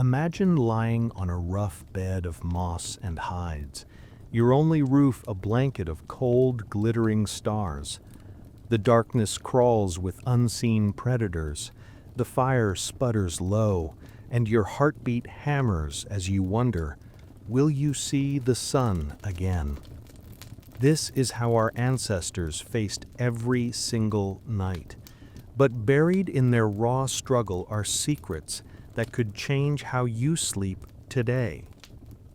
Imagine lying on a rough bed of moss and hides, your only roof a blanket of cold, glittering stars. The darkness crawls with unseen predators, the fire sputters low, and your heartbeat hammers as you wonder, will you see the sun again? This is how our ancestors faced every single night. But buried in their raw struggle are secrets that could change how you sleep today.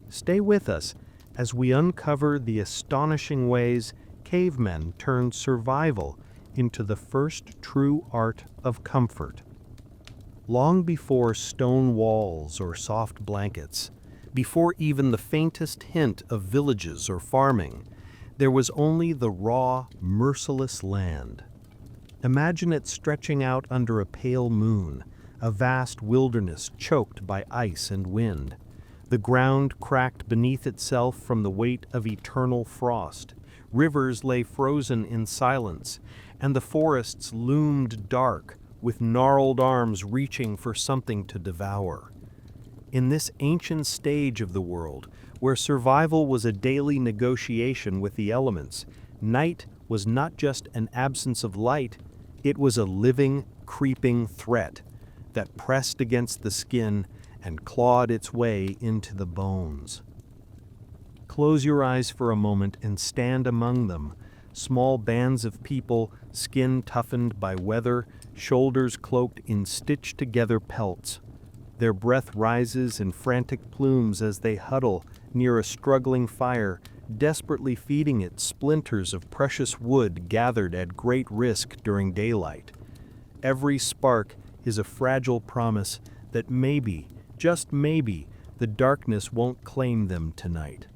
Stay with us as we uncover the astonishing ways cavemen turned survival into the first true art of comfort. Long before stone walls or soft blankets, before even the faintest hint of villages or farming, there was only the raw, merciless land. Imagine it stretching out under a pale moon, a vast wilderness choked by ice and wind. The ground cracked beneath itself from the weight of eternal frost. Rivers lay frozen in silence, and the forests loomed dark, with gnarled arms reaching for something to devour. In this ancient stage of the world, where survival was a daily negotiation with the elements, night was not just an absence of light, it was a living, creeping threat that pressed against the skin and clawed its way into the bones. Close your eyes for a moment and stand among them, small bands of people, skin toughened by weather, shoulders cloaked in stitched-together pelts. Their breath rises in frantic plumes as they huddle near a struggling fire, desperately feeding it splinters of precious wood gathered at great risk during daylight. Every spark is a fragile promise that maybe, just maybe, the darkness won't claim them tonight.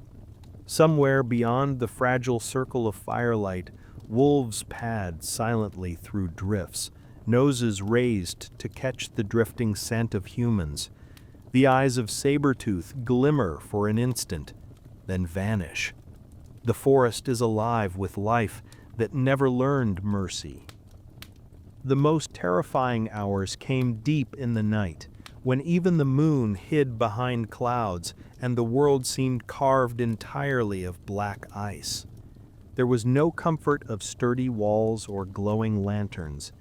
Somewhere beyond the fragile circle of firelight, wolves pad silently through drifts, noses raised to catch the drifting scent of humans. The eyes of Sabertooth glimmer for an instant, then vanish. The forest is alive with life that never learned mercy. The most terrifying hours came deep in the night, when even the moon hid behind clouds and the world seemed carved entirely of black ice. There was no comfort of sturdy walls or glowing lanterns.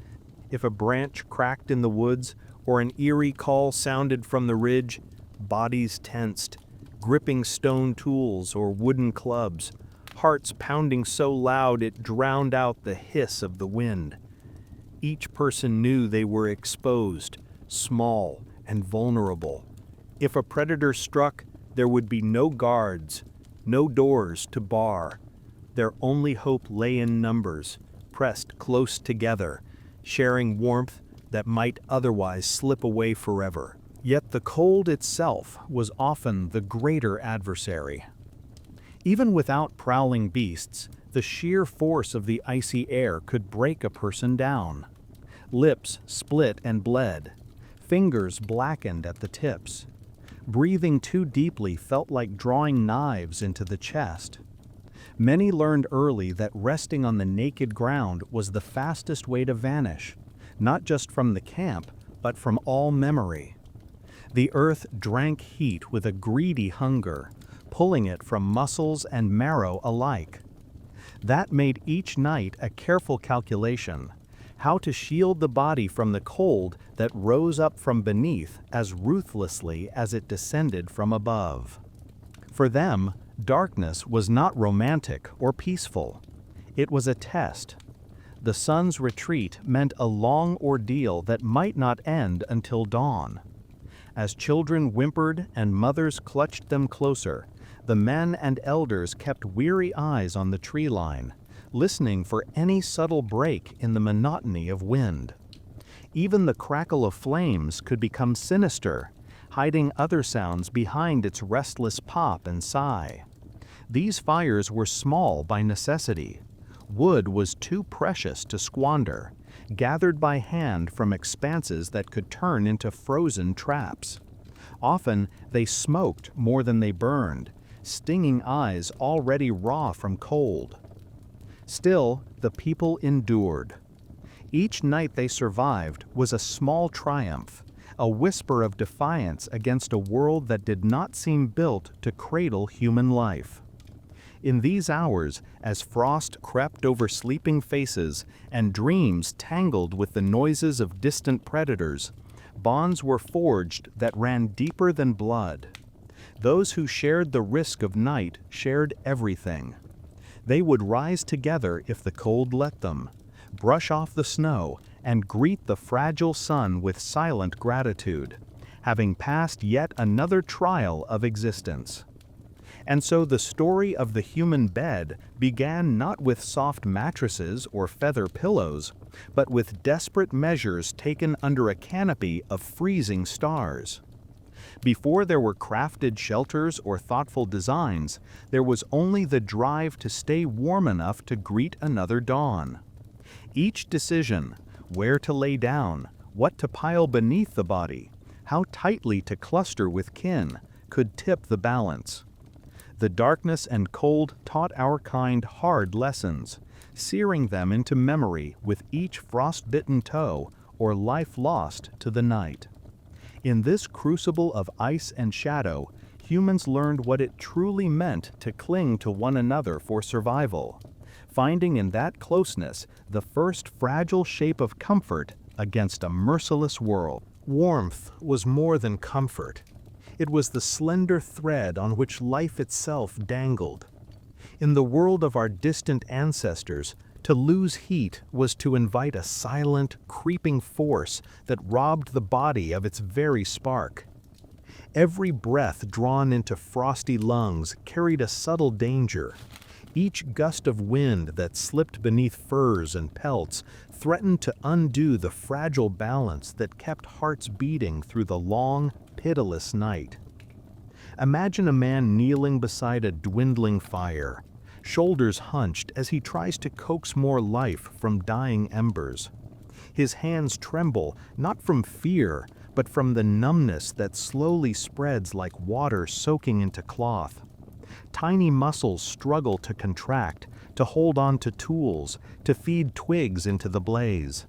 If a branch cracked in the woods or an eerie call sounded from the ridge, bodies tensed, gripping stone tools or wooden clubs, hearts pounding so loud it drowned out the hiss of the wind. Each person knew they were exposed, small, and vulnerable. If a predator struck, there would be no guards, no doors to bar. Their only hope lay in numbers, pressed close together, sharing warmth that might otherwise slip away forever. Yet the cold itself was often the greater adversary. Even without prowling beasts, the sheer force of the icy air could break a person down. Lips split and bled, fingers blackened at the tips. Breathing too deeply felt like drawing knives into the chest. Many learned early that resting on the naked ground was the fastest way to vanish, not just from the camp, but from all memory. The earth drank heat with a greedy hunger, pulling it from muscles and marrow alike. That made each night a careful calculation, how to shield the body from the cold that rose up from beneath as ruthlessly as it descended from above. For them, darkness was not romantic or peaceful. It was a test. The sun's retreat meant a long ordeal that might not end until dawn. As children whimpered and mothers clutched them closer, the men and elders kept weary eyes on the tree line, listening for any subtle break in the monotony of wind. Even the crackle of flames could become sinister, hiding other sounds behind its restless pop and sigh. These fires were small by necessity. Wood was too precious to squander, gathered by hand from expanses that could turn into frozen traps. Often they smoked more than they burned, stinging eyes already raw from cold. Still, the people endured. Each night they survived was a small triumph, a whisper of defiance against a world that did not seem built to cradle human life. In these hours, as frost crept over sleeping faces and dreams tangled with the noises of distant predators, bonds were forged that ran deeper than blood. Those who shared the risk of night shared everything. They would rise together if the cold let them, brush off the snow, and greet the fragile sun with silent gratitude, having passed yet another trial of existence. And so the story of the human bed began not with soft mattresses or feather pillows, but with desperate measures taken under a canopy of freezing stars. Before there were crafted shelters or thoughtful designs, there was only the drive to stay warm enough to greet another dawn. Each decision, where to lay down, what to pile beneath the body, how tightly to cluster with kin, could tip the balance. The darkness and cold taught our kind hard lessons, searing them into memory with each frost-bitten toe or life lost to the night. In this crucible of ice and shadow, humans learned what it truly meant to cling to one another for survival, finding in that closeness the first fragile shape of comfort against a merciless world. Warmth was more than comfort. It was the slender thread on which life itself dangled. In the world of our distant ancestors, to lose heat was to invite a silent, creeping force that robbed the body of its very spark. Every breath drawn into frosty lungs carried a subtle danger. Each gust of wind that slipped beneath furs and pelts threatened to undo the fragile balance that kept hearts beating through the long, pitiless night. Imagine a man kneeling beside a dwindling fire, shoulders hunched as he tries to coax more life from dying embers. His hands tremble, not from fear, but from the numbness that slowly spreads like water soaking into cloth. Tiny muscles struggle to contract, to hold on to tools, to feed twigs into the blaze.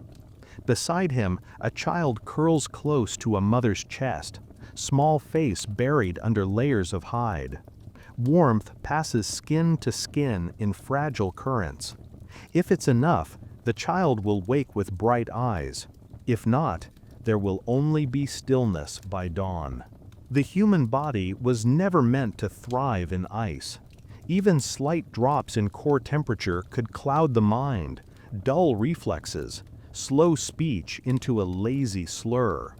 Beside him, a child curls close to a mother's chest, small face buried under layers of hide. Warmth passes skin to skin in fragile currents. If it's enough, the child will wake with bright eyes. If not, there will only be stillness by dawn. The human body was never meant to thrive in ice. Even slight drops in core temperature could cloud the mind, dull reflexes, slow speech into a lazy slur.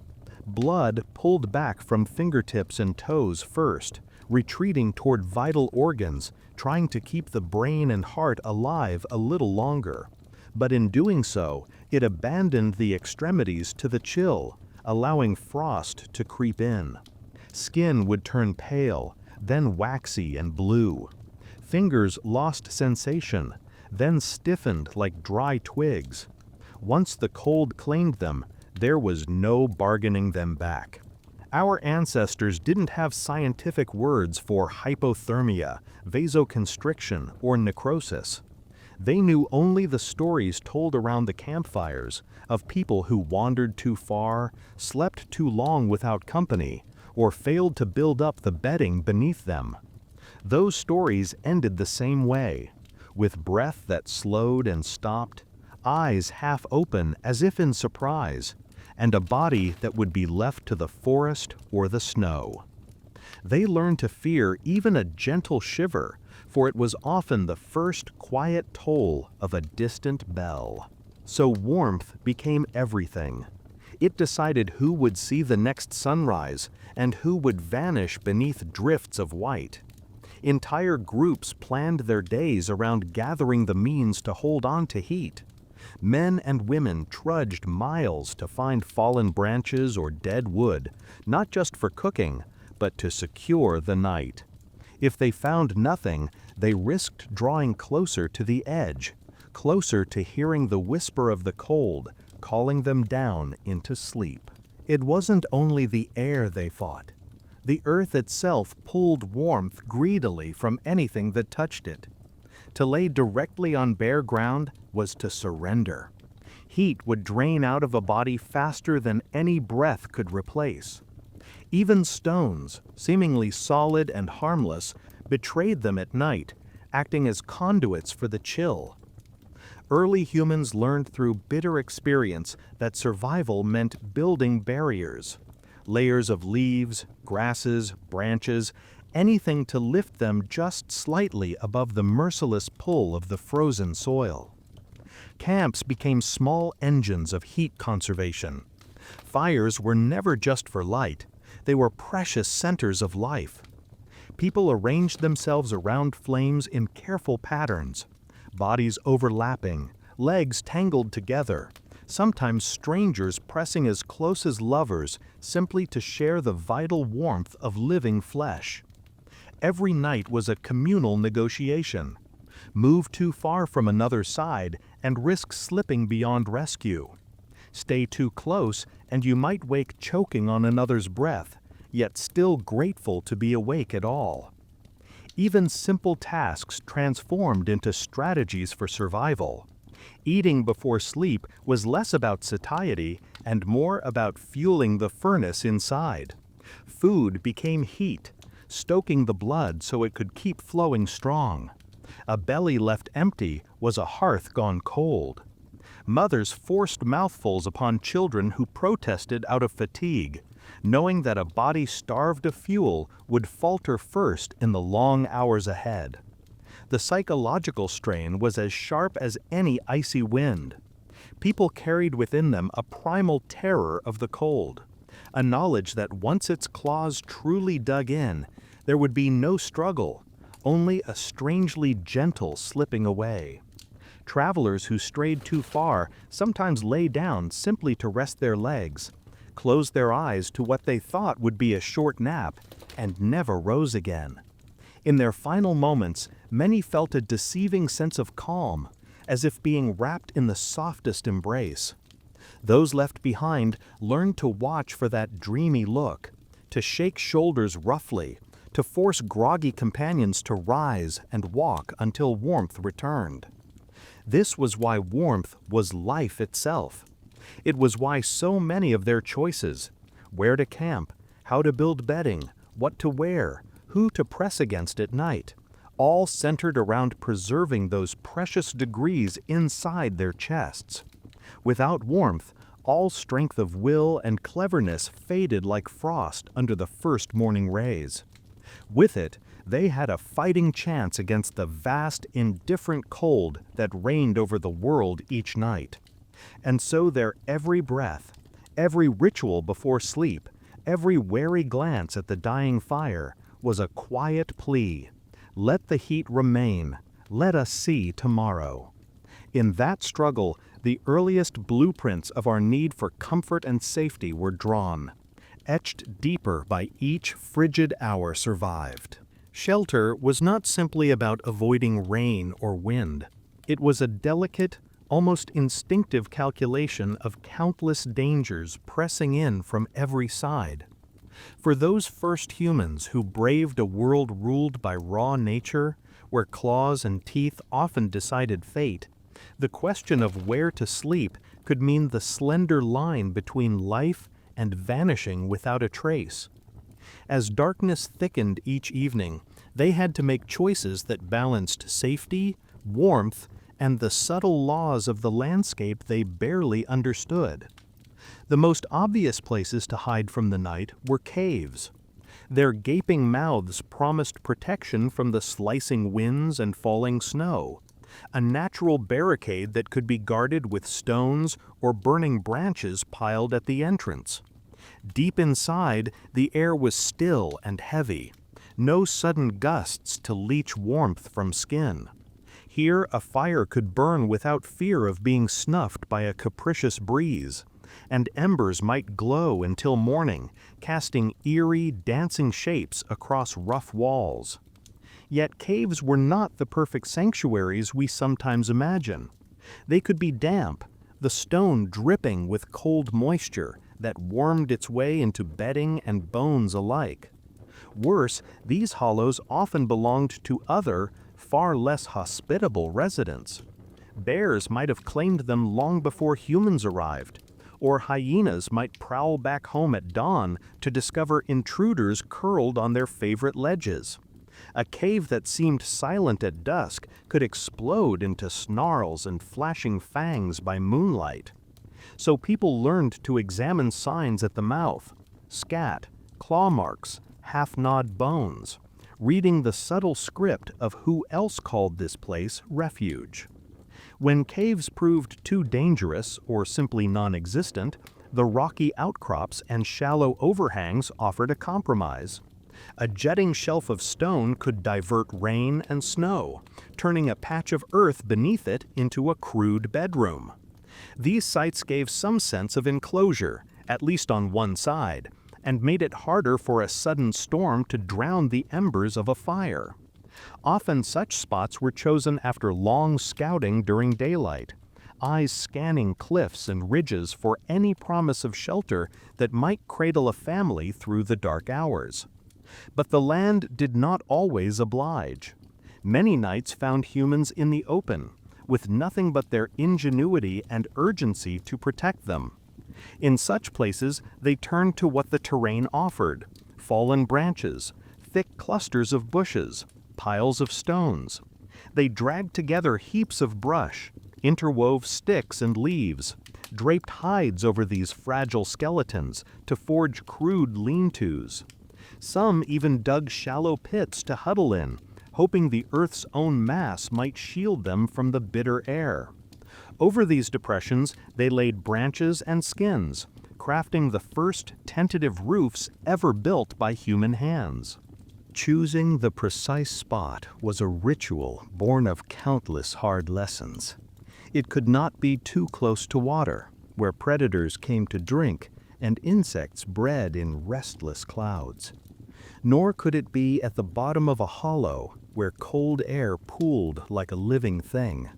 Blood pulled back from fingertips and toes first, retreating toward vital organs, trying to keep the brain and heart alive a little longer. But in doing so, it abandoned the extremities to the chill, allowing frost to creep in. Skin would turn pale, then waxy and blue. Fingers lost sensation, then stiffened like dry twigs. Once the cold claimed them, there was no bargaining them back. Our ancestors didn't have scientific words for hypothermia, vasoconstriction, or necrosis. They knew only the stories told around the campfires of people who wandered too far, slept too long without company, or failed to build up the bedding beneath them. Those stories ended the same way, with breath that slowed and stopped, eyes half open as if in surprise, and a body that would be left to the forest or the snow. They learned to fear even a gentle shiver, for it was often the first quiet toll of a distant bell. So warmth became everything. It decided who would see the next sunrise and who would vanish beneath drifts of white. Entire groups planned their days around gathering the means to hold on to heat. Men and women trudged miles to find fallen branches or dead wood, not just for cooking, but to secure the night. If they found nothing, they risked drawing closer to the edge, closer to hearing the whisper of the cold, calling them down into sleep. It wasn't only the air they fought. The earth itself pulled warmth greedily from anything that touched it. To lay directly on bare ground was to surrender. Heat would drain out of a body faster than any breath could replace. Even stones, seemingly solid and harmless, betrayed them at night, acting as conduits for the chill. Early humans learned through bitter experience that survival meant building barriers. Layers of leaves, grasses, branches, anything to lift them just slightly above the merciless pull of the frozen soil. Camps became small engines of heat conservation. Fires were never just for light, they were precious centers of life. People arranged themselves around flames in careful patterns, bodies overlapping, legs tangled together, sometimes strangers pressing as close as lovers simply to share the vital warmth of living flesh. Every night was a communal negotiation. Move too far from another side and risk slipping beyond rescue. Stay too close and you might wake choking on another's breath, yet still grateful to be awake at all. Even simple tasks transformed into strategies for survival. Eating before sleep was less about satiety and more about fueling the furnace inside. Food became heat, stoking the blood so it could keep flowing strong. A belly left empty was a hearth gone cold. Mothers forced mouthfuls upon children who protested out of fatigue, knowing that a body starved of fuel would falter first in the long hours ahead. The psychological strain was as sharp as any icy wind. People carried within them a primal terror of the cold, a knowledge that once its claws truly dug in, there would be no struggle, only a strangely gentle slipping away. Travelers who strayed too far sometimes lay down simply to rest their legs, closed their eyes to what they thought would be a short nap, and never rose again. In their final moments, many felt a deceiving sense of calm, as if being wrapped in the softest embrace. Those left behind learned to watch for that dreamy look, to shake shoulders roughly, to force groggy companions to rise and walk until warmth returned. This was why warmth was life itself. It was why so many of their choices, where to camp, how to build bedding, what to wear, who to press against at night, all centered around preserving those precious degrees inside their chests. Without warmth, all strength of will and cleverness faded like frost under the first morning rays. With it, they had a fighting chance against the vast, indifferent cold that reigned over the world each night. And so their every breath, every ritual before sleep, every wary glance at the dying fire was a quiet plea. Let the heat remain. Let us see tomorrow. In that struggle, the earliest blueprints of our need for comfort and safety were drawn, etched deeper by each frigid hour survived. Shelter was not simply about avoiding rain or wind. It was a delicate, almost instinctive calculation of countless dangers pressing in from every side. For those first humans who braved a world ruled by raw nature, where claws and teeth often decided fate, the question of where to sleep could mean the slender line between life and vanishing without a trace. As darkness thickened each evening, they had to make choices that balanced safety, warmth, and the subtle laws of the landscape they barely understood. The most obvious places to hide from the night were caves. Their gaping mouths promised protection from the slicing winds and falling snow, a natural barricade that could be guarded with stones or burning branches piled at the entrance. Deep inside, the air was still and heavy, no sudden gusts to leach warmth from skin. Here, a fire could burn without fear of being snuffed by a capricious breeze, and embers might glow until morning, casting eerie, dancing shapes across rough walls. Yet caves were not the perfect sanctuaries we sometimes imagine. They could be damp, the stone dripping with cold moisture that wormed its way into bedding and bones alike. Worse, these hollows often belonged to other, far less hospitable residents. Bears might have claimed them long before humans arrived, or hyenas might prowl back home at dawn to discover intruders curled on their favorite ledges. A cave that seemed silent at dusk could explode into snarls and flashing fangs by moonlight. So people learned to examine signs at the mouth: scat, claw marks, half-gnawed bones, reading the subtle script of who else called this place refuge. When caves proved too dangerous or simply non-existent, the rocky outcrops and shallow overhangs offered a compromise. A jutting shelf of stone could divert rain and snow, turning a patch of earth beneath it into a crude bedroom. These sites gave some sense of enclosure, at least on one side, and made it harder for a sudden storm to drown the embers of a fire. Often such spots were chosen after long scouting during daylight, eyes scanning cliffs and ridges for any promise of shelter that might cradle a family through the dark hours. But the land did not always oblige. Many nights found humans in the open, with nothing but their ingenuity and urgency to protect them. In such places, they turned to what the terrain offered: fallen branches, thick clusters of bushes, piles of stones. They dragged together heaps of brush, interwove sticks and leaves, draped hides over these fragile skeletons to forge crude lean-tos. Some even dug shallow pits to huddle in, hoping the earth's own mass might shield them from the bitter air. Over these depressions, they laid branches and skins, crafting the first tentative roofs ever built by human hands. Choosing the precise spot was a ritual born of countless hard lessons. It could not be too close to water, where predators came to drink and insects bred in restless clouds. Nor could it be at the bottom of a hollow, where cold air pooled like a living thing.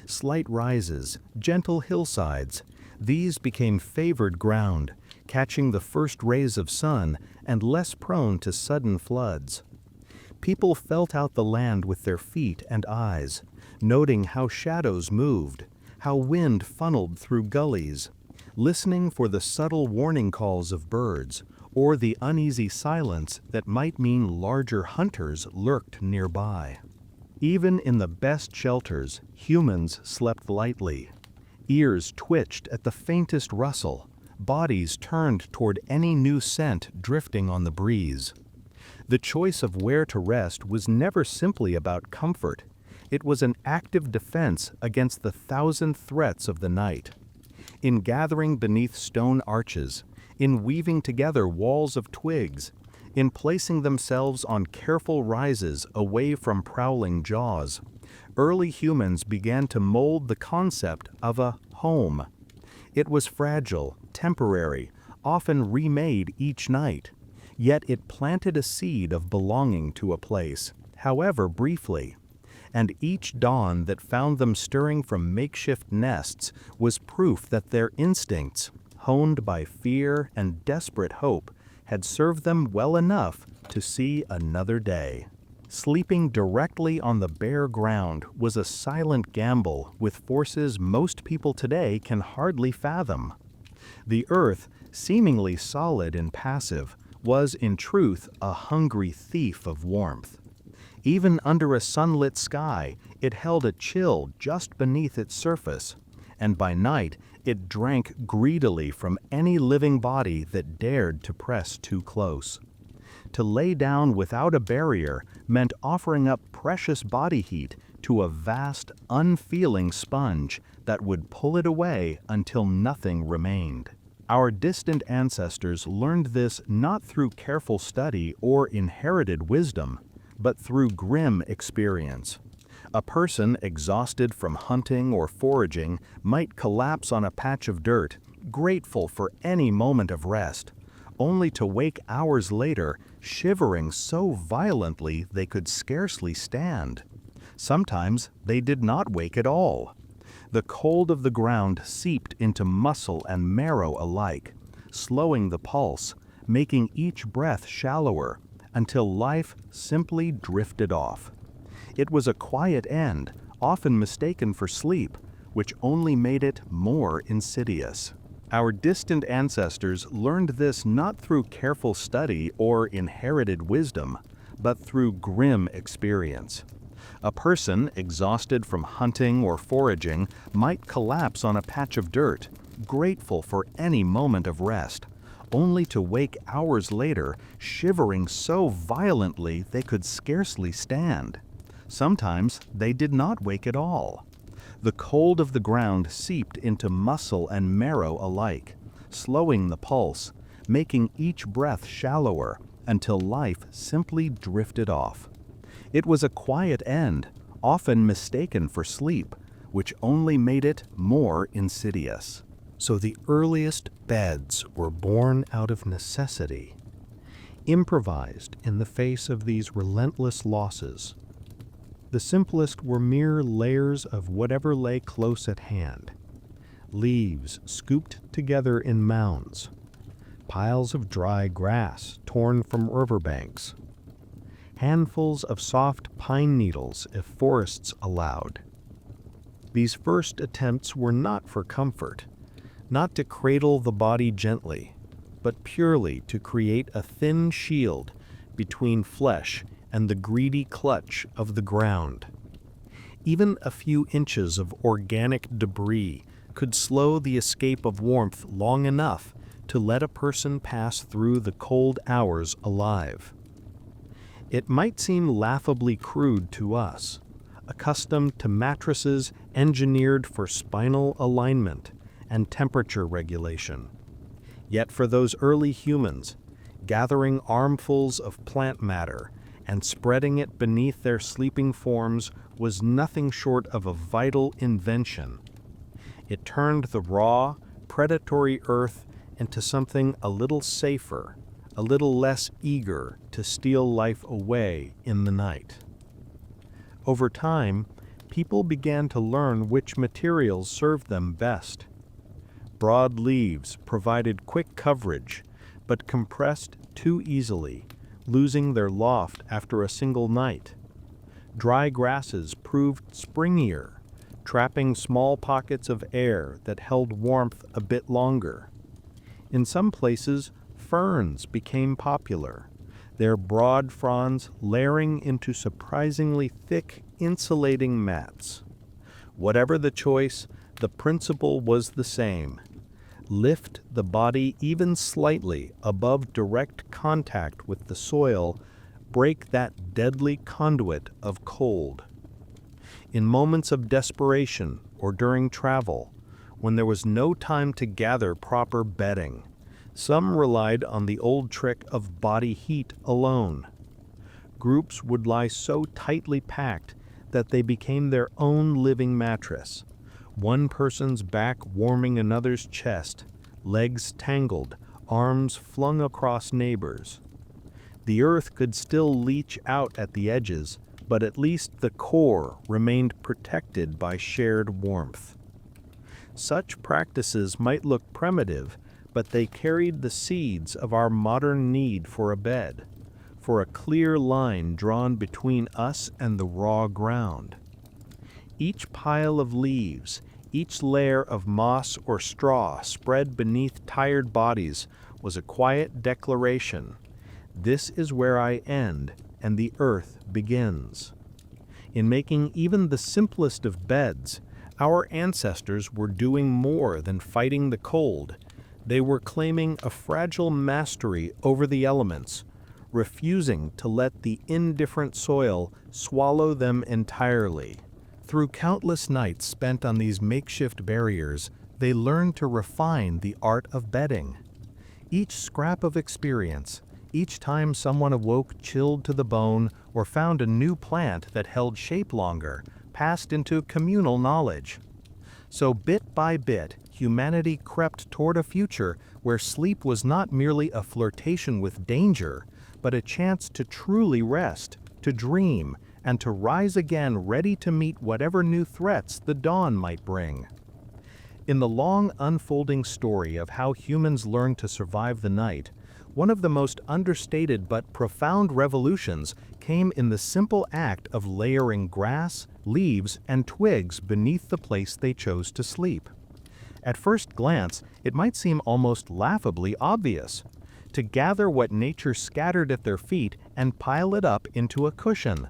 Slight rises, gentle hillsides, these became favored ground, catching the first rays of sun and less prone to sudden floods. People felt out the land with their feet and eyes, noting how shadows moved, how wind funneled through gullies, listening for the subtle warning calls of birds, or the uneasy silence that might mean larger hunters lurked nearby. Even in the best shelters, humans slept lightly. Ears twitched at the faintest rustle, bodies turned toward any new scent drifting on the breeze. The choice of where to rest was never simply about comfort. It was an active defense against the thousand threats of the night. In gathering beneath stone arches, in weaving together walls of twigs, in placing themselves on careful rises away from prowling jaws, early humans began to mold the concept of a home. It was fragile, temporary, often remade each night, yet it planted a seed of belonging to a place, however briefly. And each dawn that found them stirring from makeshift nests was proof that their instincts, honed by fear and desperate hope, had served them well enough to see another day. Sleeping directly on the bare ground was a silent gamble with forces most people today can hardly fathom. The earth, seemingly solid and passive, was in truth a hungry thief of warmth. Even under a sunlit sky, it held a chill just beneath its surface, and by night it drank greedily from any living body that dared to press too close. To lay down without a barrier meant offering up precious body heat to a vast, unfeeling sponge that would pull it away until nothing remained. Our distant ancestors learned this not through careful study or inherited wisdom, but through grim experience. A person exhausted from hunting or foraging might collapse on a patch of dirt, grateful for any moment of rest, only to wake hours later shivering so violently they could scarcely stand. Sometimes they did not wake at all. The cold of the ground seeped into muscle and marrow alike, slowing the pulse, making each breath shallower, until life simply drifted off. It was a quiet end, often mistaken for sleep, which only made it more insidious. Our distant ancestors learned this not through careful study or inherited wisdom, but through grim experience. A person exhausted from hunting or foraging might collapse on a patch of dirt, grateful for any moment of rest, only to wake hours later shivering so violently they could scarcely stand. Sometimes they did not wake at all. The cold of the ground seeped into muscle and marrow alike, slowing the pulse, making each breath shallower until life simply drifted off. It was a quiet end, often mistaken for sleep, which only made it more insidious. So the earliest beds were born out of necessity, improvised in the face of these relentless losses. The simplest were mere layers of whatever lay close at hand. Leaves scooped together in mounds, piles of dry grass torn from riverbanks, handfuls of soft pine needles if forests allowed. These first attempts were not for comfort, not to cradle the body gently, but purely to create a thin shield between flesh and the greedy clutch of the ground. Even a few inches of organic debris could slow the escape of warmth long enough to let a person pass through the cold hours alive. It might seem laughably crude to us, accustomed to mattresses engineered for spinal alignment and temperature regulation. Yet for those early humans, gathering armfuls of plant matter and spreading it beneath their sleeping forms was nothing short of a vital invention. It turned the raw, predatory earth into something a little safer, a little less eager to steal life away in the night. Over time, people began to learn which materials served them best. Broad leaves provided quick coverage, but compressed too easily, losing their loft after a single night. Dry grasses proved springier, trapping small pockets of air that held warmth a bit longer. In some places, ferns became popular, their broad fronds layering into surprisingly thick, insulating mats. Whatever the choice, the principle was the same. Lift the body even slightly above direct contact with the soil, break that deadly conduit of cold. In moments of desperation or during travel, when there was no time to gather proper bedding, some relied on the old trick of body heat alone. Groups would lie so tightly packed that they became their own living mattress, one person's back warming another's chest, legs tangled, arms flung across neighbors. The earth could still leach out at the edges, but at least the core remained protected by shared warmth. Such practices might look primitive, but they carried the seeds of our modern need for a bed, for a clear line drawn between us and the raw ground. Each pile of leaves, each layer of moss or straw spread beneath tired bodies was a quiet declaration. This is where I end, and the earth begins. In making even the simplest of beds, our ancestors were doing more than fighting the cold. They were claiming a fragile mastery over the elements, refusing to let the indifferent soil swallow them entirely. Through countless nights spent on these makeshift barriers, they learned to refine the art of bedding. Each scrap of experience, each time someone awoke chilled to the bone or found a new plant that held shape longer, passed into communal knowledge. So bit by bit, humanity crept toward a future where sleep was not merely a flirtation with danger, but a chance to truly rest, to dream, and to rise again ready to meet whatever new threats the dawn might bring. In the long unfolding story of how humans learned to survive the night, One of the most understated but profound revolutions came in the simple act of layering grass, leaves, and twigs beneath the place they chose to sleep. At first glance, it might seem almost laughably obvious. To gather what nature scattered at their feet and pile it up into a cushion.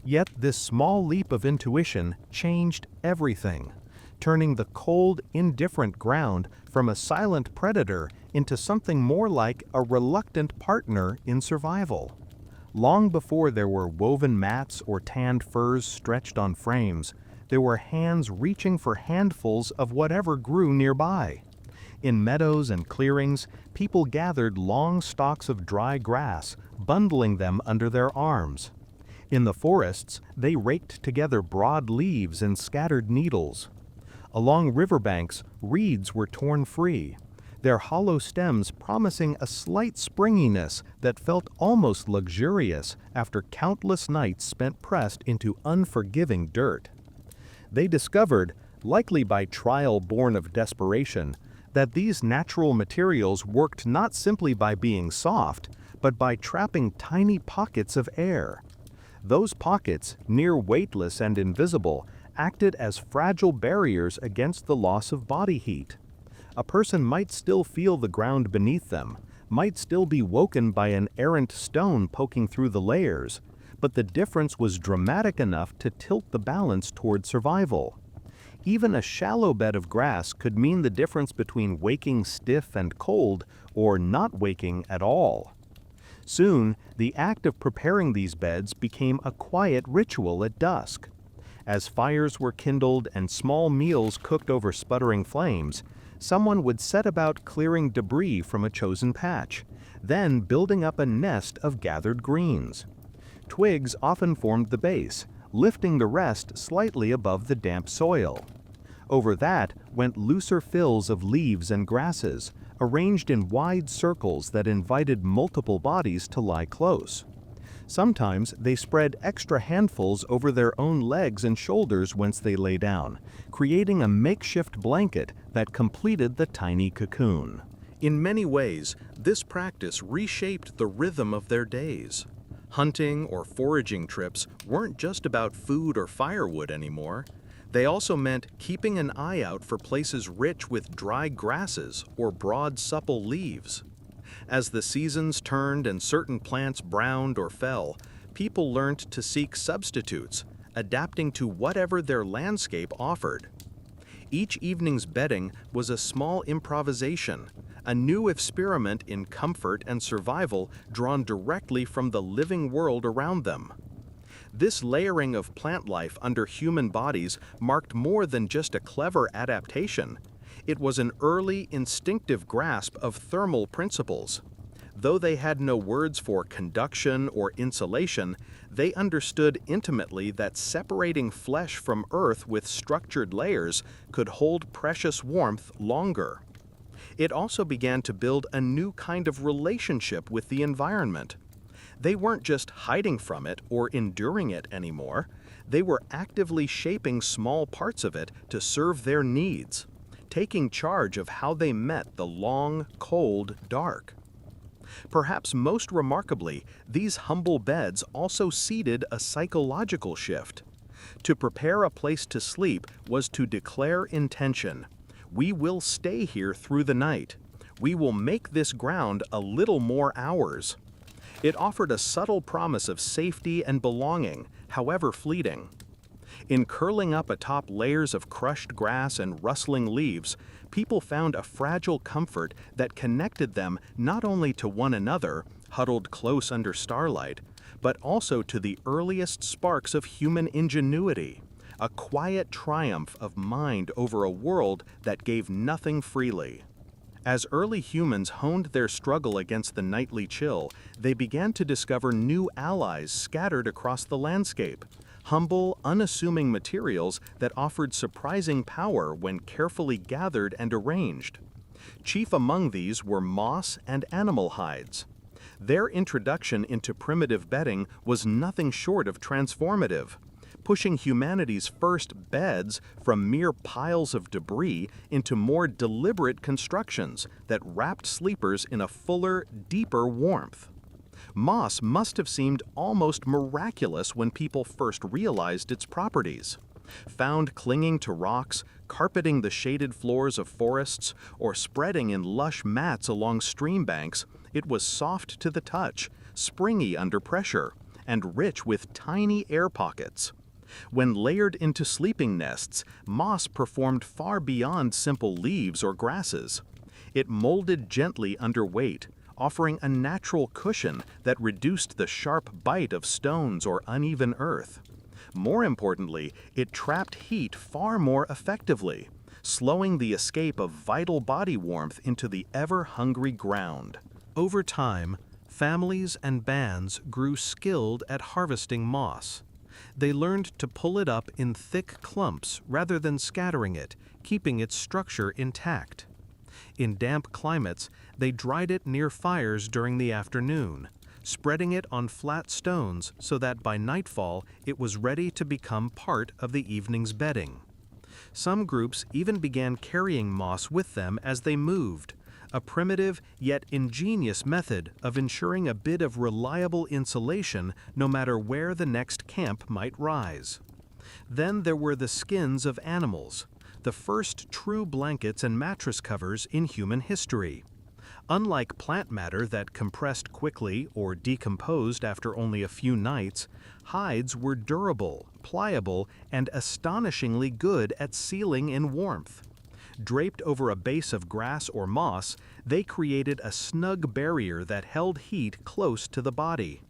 Yet this small leap of intuition changed everything, turning the cold, indifferent ground from a silent predator into something more like a reluctant partner in survival. Long before there were woven mats or tanned furs stretched on frames, there were hands reaching for handfuls of whatever grew nearby. In meadows and clearings, people gathered long stalks of dry grass, bundling them under their arms. In the forests, they raked together broad leaves and scattered needles. Along riverbanks, reeds were torn free, their hollow stems promising a slight springiness that felt almost luxurious after countless nights spent pressed into unforgiving dirt. They discovered, likely by trial born of desperation, that these natural materials worked not simply by being soft, but by trapping tiny pockets of air. Those pockets, near weightless and invisible, acted as fragile barriers against the loss of body heat. A person might still feel the ground beneath them, might still be woken by an errant stone poking through the layers, but the difference was dramatic enough to tilt the balance toward survival. Even a shallow bed of grass could mean the difference between waking stiff and cold or not waking at all. Soon, the act of preparing these beds became a quiet ritual at dusk. As fires were kindled and small meals cooked over sputtering flames, someone would set about clearing debris from a chosen patch, then building up a nest of gathered greens. Twigs often formed the base, lifting the rest slightly above the damp soil. Over that went looser fills of leaves and grasses, arranged in wide circles that invited multiple bodies to lie close. Sometimes they spread extra handfuls over their own legs and shoulders whence they lay down, creating a makeshift blanket that completed the tiny cocoon. In many ways, this practice reshaped the rhythm of their days. Hunting or foraging trips weren't just about food or firewood anymore. They also meant keeping an eye out for places rich with dry grasses or broad, supple leaves. As the seasons turned and certain plants browned or fell, people learned to seek substitutes, adapting to whatever their landscape offered. Each evening's bedding was a small improvisation, a new experiment in comfort and survival drawn directly from the living world around them. This layering of plant life under human bodies marked more than just a clever adaptation. It was an early, instinctive grasp of thermal principles. Though they had no words for conduction or insulation, they understood intimately that separating flesh from earth with structured layers could hold precious warmth longer. It also began to build a new kind of relationship with the environment. They weren't just hiding from it or enduring it anymore. They were actively shaping small parts of it to serve their needs, taking charge of how they met the long, cold dark. Perhaps most remarkably, these humble beds also seeded a psychological shift. To prepare a place to sleep was to declare intention. We will stay here through the night. We will make this ground a little more ours. It offered a subtle promise of safety and belonging, however fleeting. In curling up atop layers of crushed grass and rustling leaves, people found a fragile comfort that connected them not only to one another, huddled close under starlight, but also to the earliest sparks of human ingenuity, a quiet triumph of mind over a world that gave nothing freely. As early humans honed their struggle against the nightly chill, they began to discover new allies scattered across the landscape. Humble, unassuming materials that offered surprising power when carefully gathered and arranged. Chief among these were moss and animal hides. Their introduction into primitive bedding was nothing short of transformative. pushing humanity's first beds from mere piles of debris into more deliberate constructions that wrapped sleepers in a fuller, deeper warmth. Moss must have seemed almost miraculous when people first realized its properties. Found clinging to rocks, carpeting the shaded floors of forests, or spreading in lush mats along stream banks, it was soft to the touch, springy under pressure, and rich with tiny air pockets. When layered into sleeping nests, moss performed far beyond simple leaves or grasses. It molded gently under weight, offering a natural cushion that reduced the sharp bite of stones or uneven earth. More importantly, it trapped heat far more effectively, slowing the escape of vital body warmth into the ever-hungry ground. Over time, families and bands grew skilled at harvesting moss. They learned to pull it up in thick clumps rather than scattering it, keeping its structure intact. In damp climates, they dried it near fires during the afternoon, spreading it on flat stones so that by nightfall it was ready to become part of the evening's bedding. Some groups even began carrying moss with them as they moved, a primitive yet ingenious method of ensuring a bit of reliable insulation no matter where the next camp might rise. Then there were the skins of animals, the first true blankets and mattress covers in human history. Unlike plant matter that compressed quickly or decomposed after only a few nights, hides were durable, pliable, and astonishingly good at sealing in warmth. Draped over a base of grass or moss, they created a snug barrier that held heat close to the body.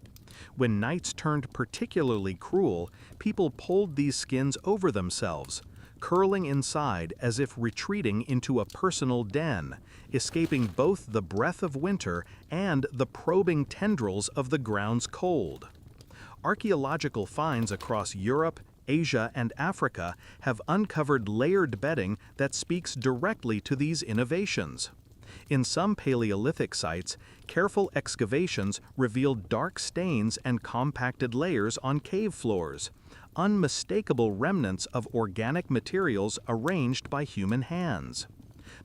When nights turned particularly cruel, people pulled these skins over themselves, curling inside as if retreating into a personal den, escaping both the breath of winter and the probing tendrils of the ground's cold. Archaeological finds across Europe, Asia, and Africa have uncovered layered bedding that speaks directly to these innovations. In some Paleolithic sites, careful excavations revealed dark stains and compacted layers on cave floors, unmistakable remnants of organic materials arranged by human hands.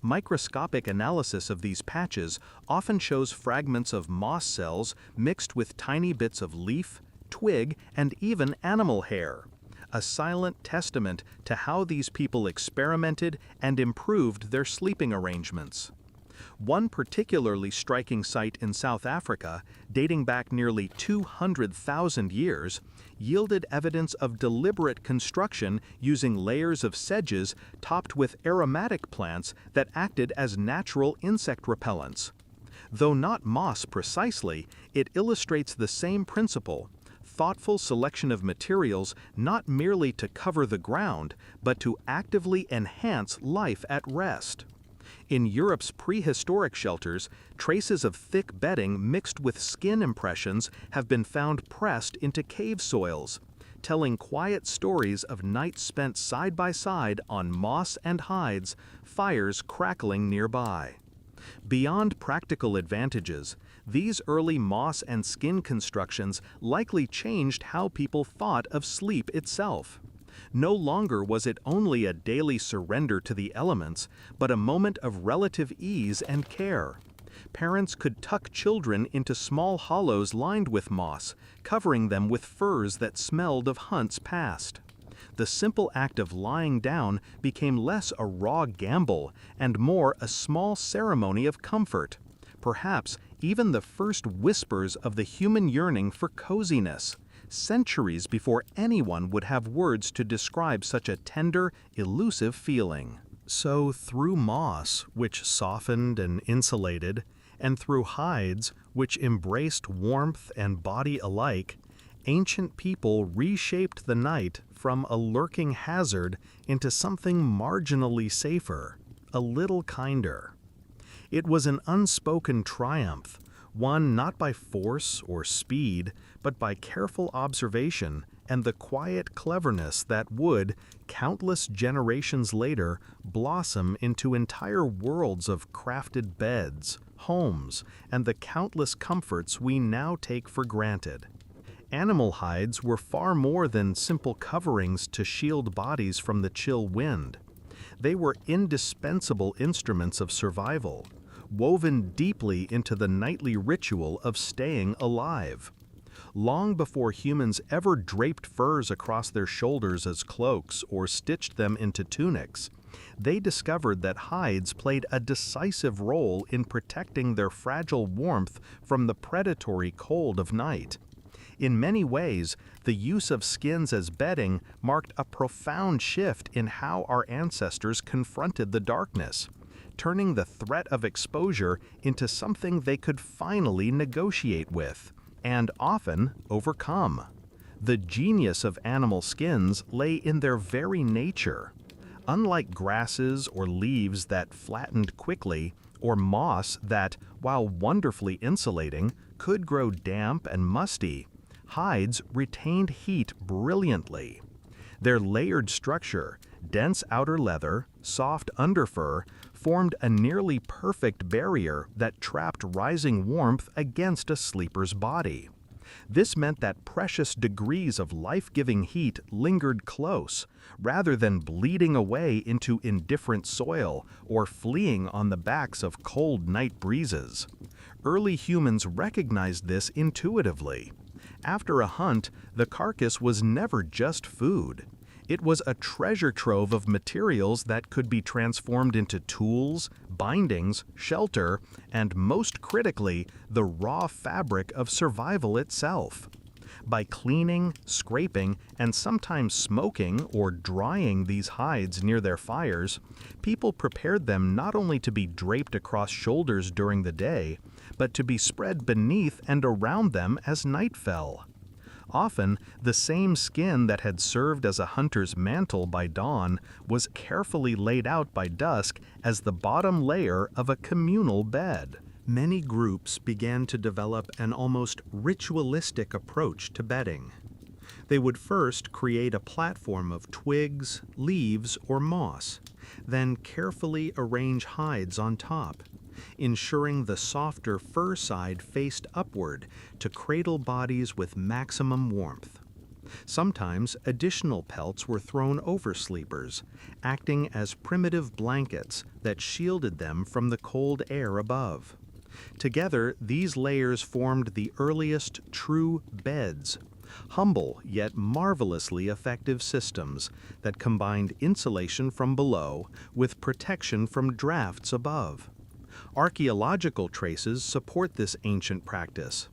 Microscopic analysis of these patches often shows fragments of moss cells mixed with tiny bits of leaf, twig, and even animal hair, a silent testament to how these people experimented and improved their sleeping arrangements. One particularly striking site in South Africa, dating back nearly 200,000 years, yielded evidence of deliberate construction using layers of sedges topped with aromatic plants that acted as natural insect repellents. Though not moss precisely, it illustrates the same principle: thoughtful selection of materials not merely to cover the ground, but to actively enhance life at rest. In Europe's prehistoric shelters, traces of thick bedding mixed with skin impressions have been found pressed into cave soils, telling quiet stories of nights spent side by side on moss and hides, fires crackling nearby. Beyond practical advantages, these early moss and skin constructions likely changed how people thought of sleep itself. No longer was it only a daily surrender to the elements, but a moment of relative ease and care. Parents could tuck children into small hollows lined with moss, covering them with furs that smelled of hunts past. The simple act of lying down became less a raw gamble and more a small ceremony of comfort, perhaps even the first whispers of the human yearning for coziness, centuries before anyone would have words to describe such a tender, elusive feeling. So through moss, which softened and insulated, and through hides, which embraced warmth and body alike, ancient people reshaped the night from a lurking hazard into something marginally safer, a little kinder. It was an unspoken triumph, won not by force or speed, but by careful observation and the quiet cleverness that would, countless generations later, blossom into entire worlds of crafted beds, homes, and the countless comforts we now take for granted. Animal hides were far more than simple coverings to shield bodies from the chill wind. They were indispensable instruments of survival, woven deeply into the nightly ritual of staying alive. Long before humans ever draped furs across their shoulders as cloaks or stitched them into tunics, they discovered that hides played a decisive role in protecting their fragile warmth from the predatory cold of night. In many ways, the use of skins as bedding marked a profound shift in how our ancestors confronted the darkness, turning the threat of exposure into something they could finally negotiate with, and often overcome. The genius of animal skins lay in their very nature. Unlike grasses or leaves that flattened quickly, or moss that, while wonderfully insulating, could grow damp and musty, hides retained heat brilliantly. Their layered structure, dense outer leather, soft underfur, formed a nearly perfect barrier that trapped rising warmth against a sleeper's body. This meant that precious degrees of life-giving heat lingered close, rather than bleeding away into indifferent soil or fleeing on the backs of cold night breezes. Early humans recognized this intuitively. After a hunt, the carcass was never just food. It was a treasure trove of materials that could be transformed into tools, bindings, shelter, and most critically, the raw fabric of survival itself. By cleaning, scraping, and sometimes smoking or drying these hides near their fires, people prepared them not only to be draped across shoulders during the day, but to be spread beneath and around them as night fell. Often, the same skin that had served as a hunter's mantle by dawn was carefully laid out by dusk as the bottom layer of a communal bed. Many groups began to develop an almost ritualistic approach to bedding. They would first create a platform of twigs, leaves, or moss, then carefully arrange hides on top, ensuring the softer fur side faced upward to cradle bodies with maximum warmth. Sometimes additional pelts were thrown over sleepers, acting as primitive blankets that shielded them from the cold air above. Together, these layers formed the earliest true beds, humble yet marvelously effective systems that combined insulation from below with protection from drafts above. Archaeological traces support this ancient practice.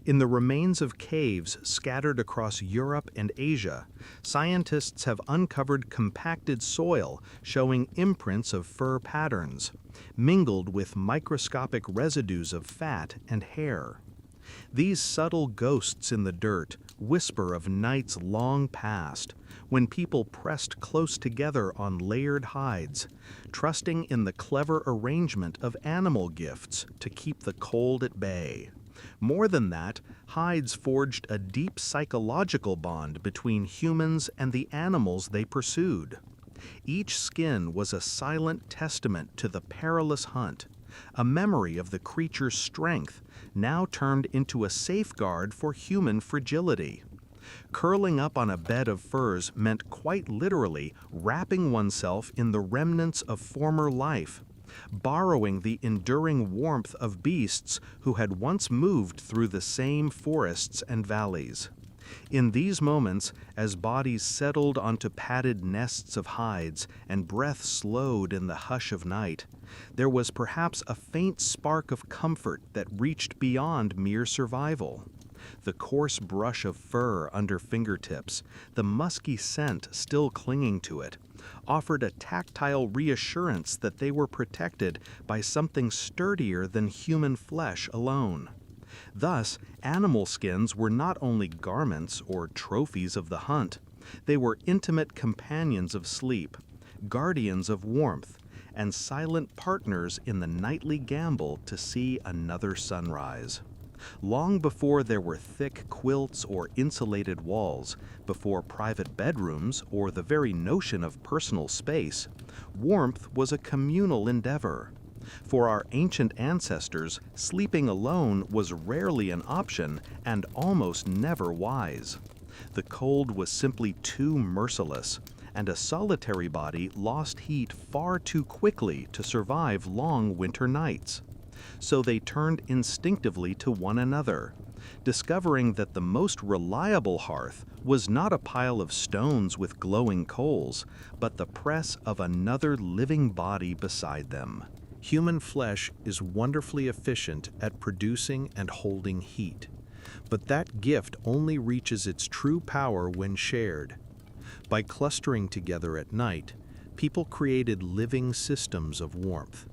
In the remains of caves scattered across Europe and Asia, scientists have uncovered compacted soil showing imprints of fur patterns, mingled with microscopic residues of fat and hair. These subtle ghosts in the dirt whisper of nights long past, when people pressed close together on layered hides, trusting in the clever arrangement of animal gifts to keep the cold at bay. More than that, hides forged a deep psychological bond between humans and the animals they pursued. Each skin was a silent testament to the perilous hunt, a memory of the creature's strength, now turned into a safeguard for human fragility. Curling up on a bed of furs meant quite literally wrapping oneself in the remnants of former life, borrowing the enduring warmth of beasts who had once moved through the same forests and valleys. In these moments, as bodies settled onto padded nests of hides and breath slowed in the hush of night, there was perhaps a faint spark of comfort that reached beyond mere survival. The coarse brush of fur under fingertips, the musky scent still clinging to it, offered a tactile reassurance that they were protected by something sturdier than human flesh alone. Thus, animal skins were not only garments or trophies of the hunt, they were intimate companions of sleep, guardians of warmth, and silent partners in the nightly gamble to see another sunrise. Long before there were thick quilts or insulated walls, before private bedrooms or the very notion of personal space, warmth was a communal endeavor. For our ancient ancestors, sleeping alone was rarely an option and almost never wise. The cold was simply too merciless, and a solitary body lost heat far too quickly to survive long winter nights. So they turned instinctively to one another, discovering that the most reliable hearth was not a pile of stones with glowing coals, but the press of another living body beside them. Human flesh is wonderfully efficient at producing and holding heat, but that gift only reaches its true power when shared. By clustering together at night, people created living systems of warmth.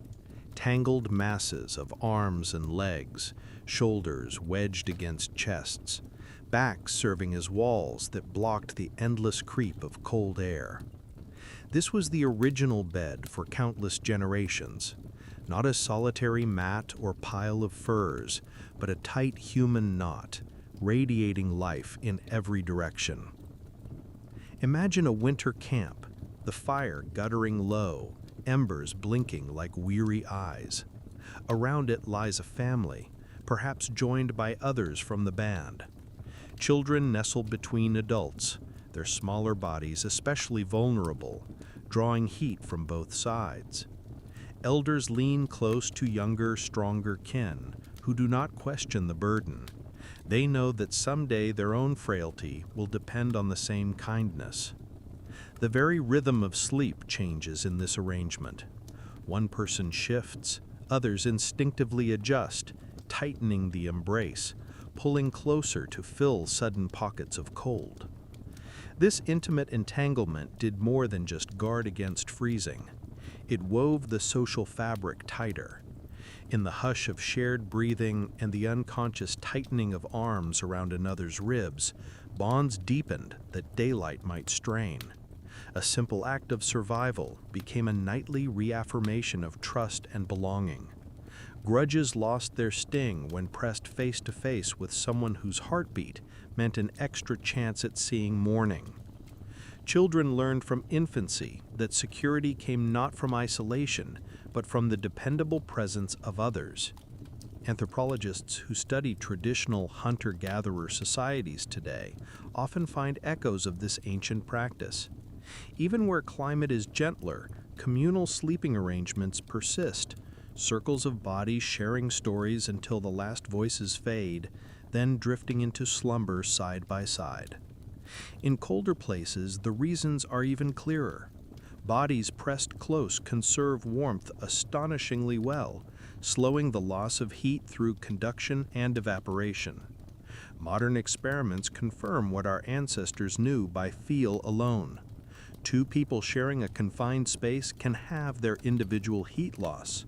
Tangled masses of arms and legs, shoulders wedged against chests, backs serving as walls that blocked the endless creep of cold air. This was the original bed for countless generations, not a solitary mat or pile of furs, but a tight human knot, radiating life in every direction. Imagine a winter camp, the fire guttering low, embers blinking like weary eyes. Around it lies a family, perhaps joined by others from the band. Children nestle between adults, their smaller bodies especially vulnerable, drawing heat from both sides. Elders lean close to younger, stronger kin, who do not question the burden. They know that someday their own frailty will depend on the same kindness. The very rhythm of sleep changes in this arrangement. One person shifts, others instinctively adjust, tightening the embrace, pulling closer to fill sudden pockets of cold. This intimate entanglement did more than just guard against freezing. It wove the social fabric tighter. In the hush of shared breathing and the unconscious tightening of arms around another's ribs, bonds deepened that daylight might strain. A simple act of survival became a nightly reaffirmation of trust and belonging. Grudges lost their sting when pressed face to face with someone whose heartbeat meant an extra chance at seeing morning. Children learned from infancy that security came not from isolation, but from the dependable presence of others. Anthropologists who study traditional hunter-gatherer societies today often find echoes of this ancient practice. Even where climate is gentler, communal sleeping arrangements persist, circles of bodies sharing stories until the last voices fade, then drifting into slumber side by side. In colder places, the reasons are even clearer. Bodies pressed close conserve warmth astonishingly well, slowing the loss of heat through conduction and evaporation. Modern experiments confirm what our ancestors knew by feel alone. Two people sharing a confined space can have their individual heat loss.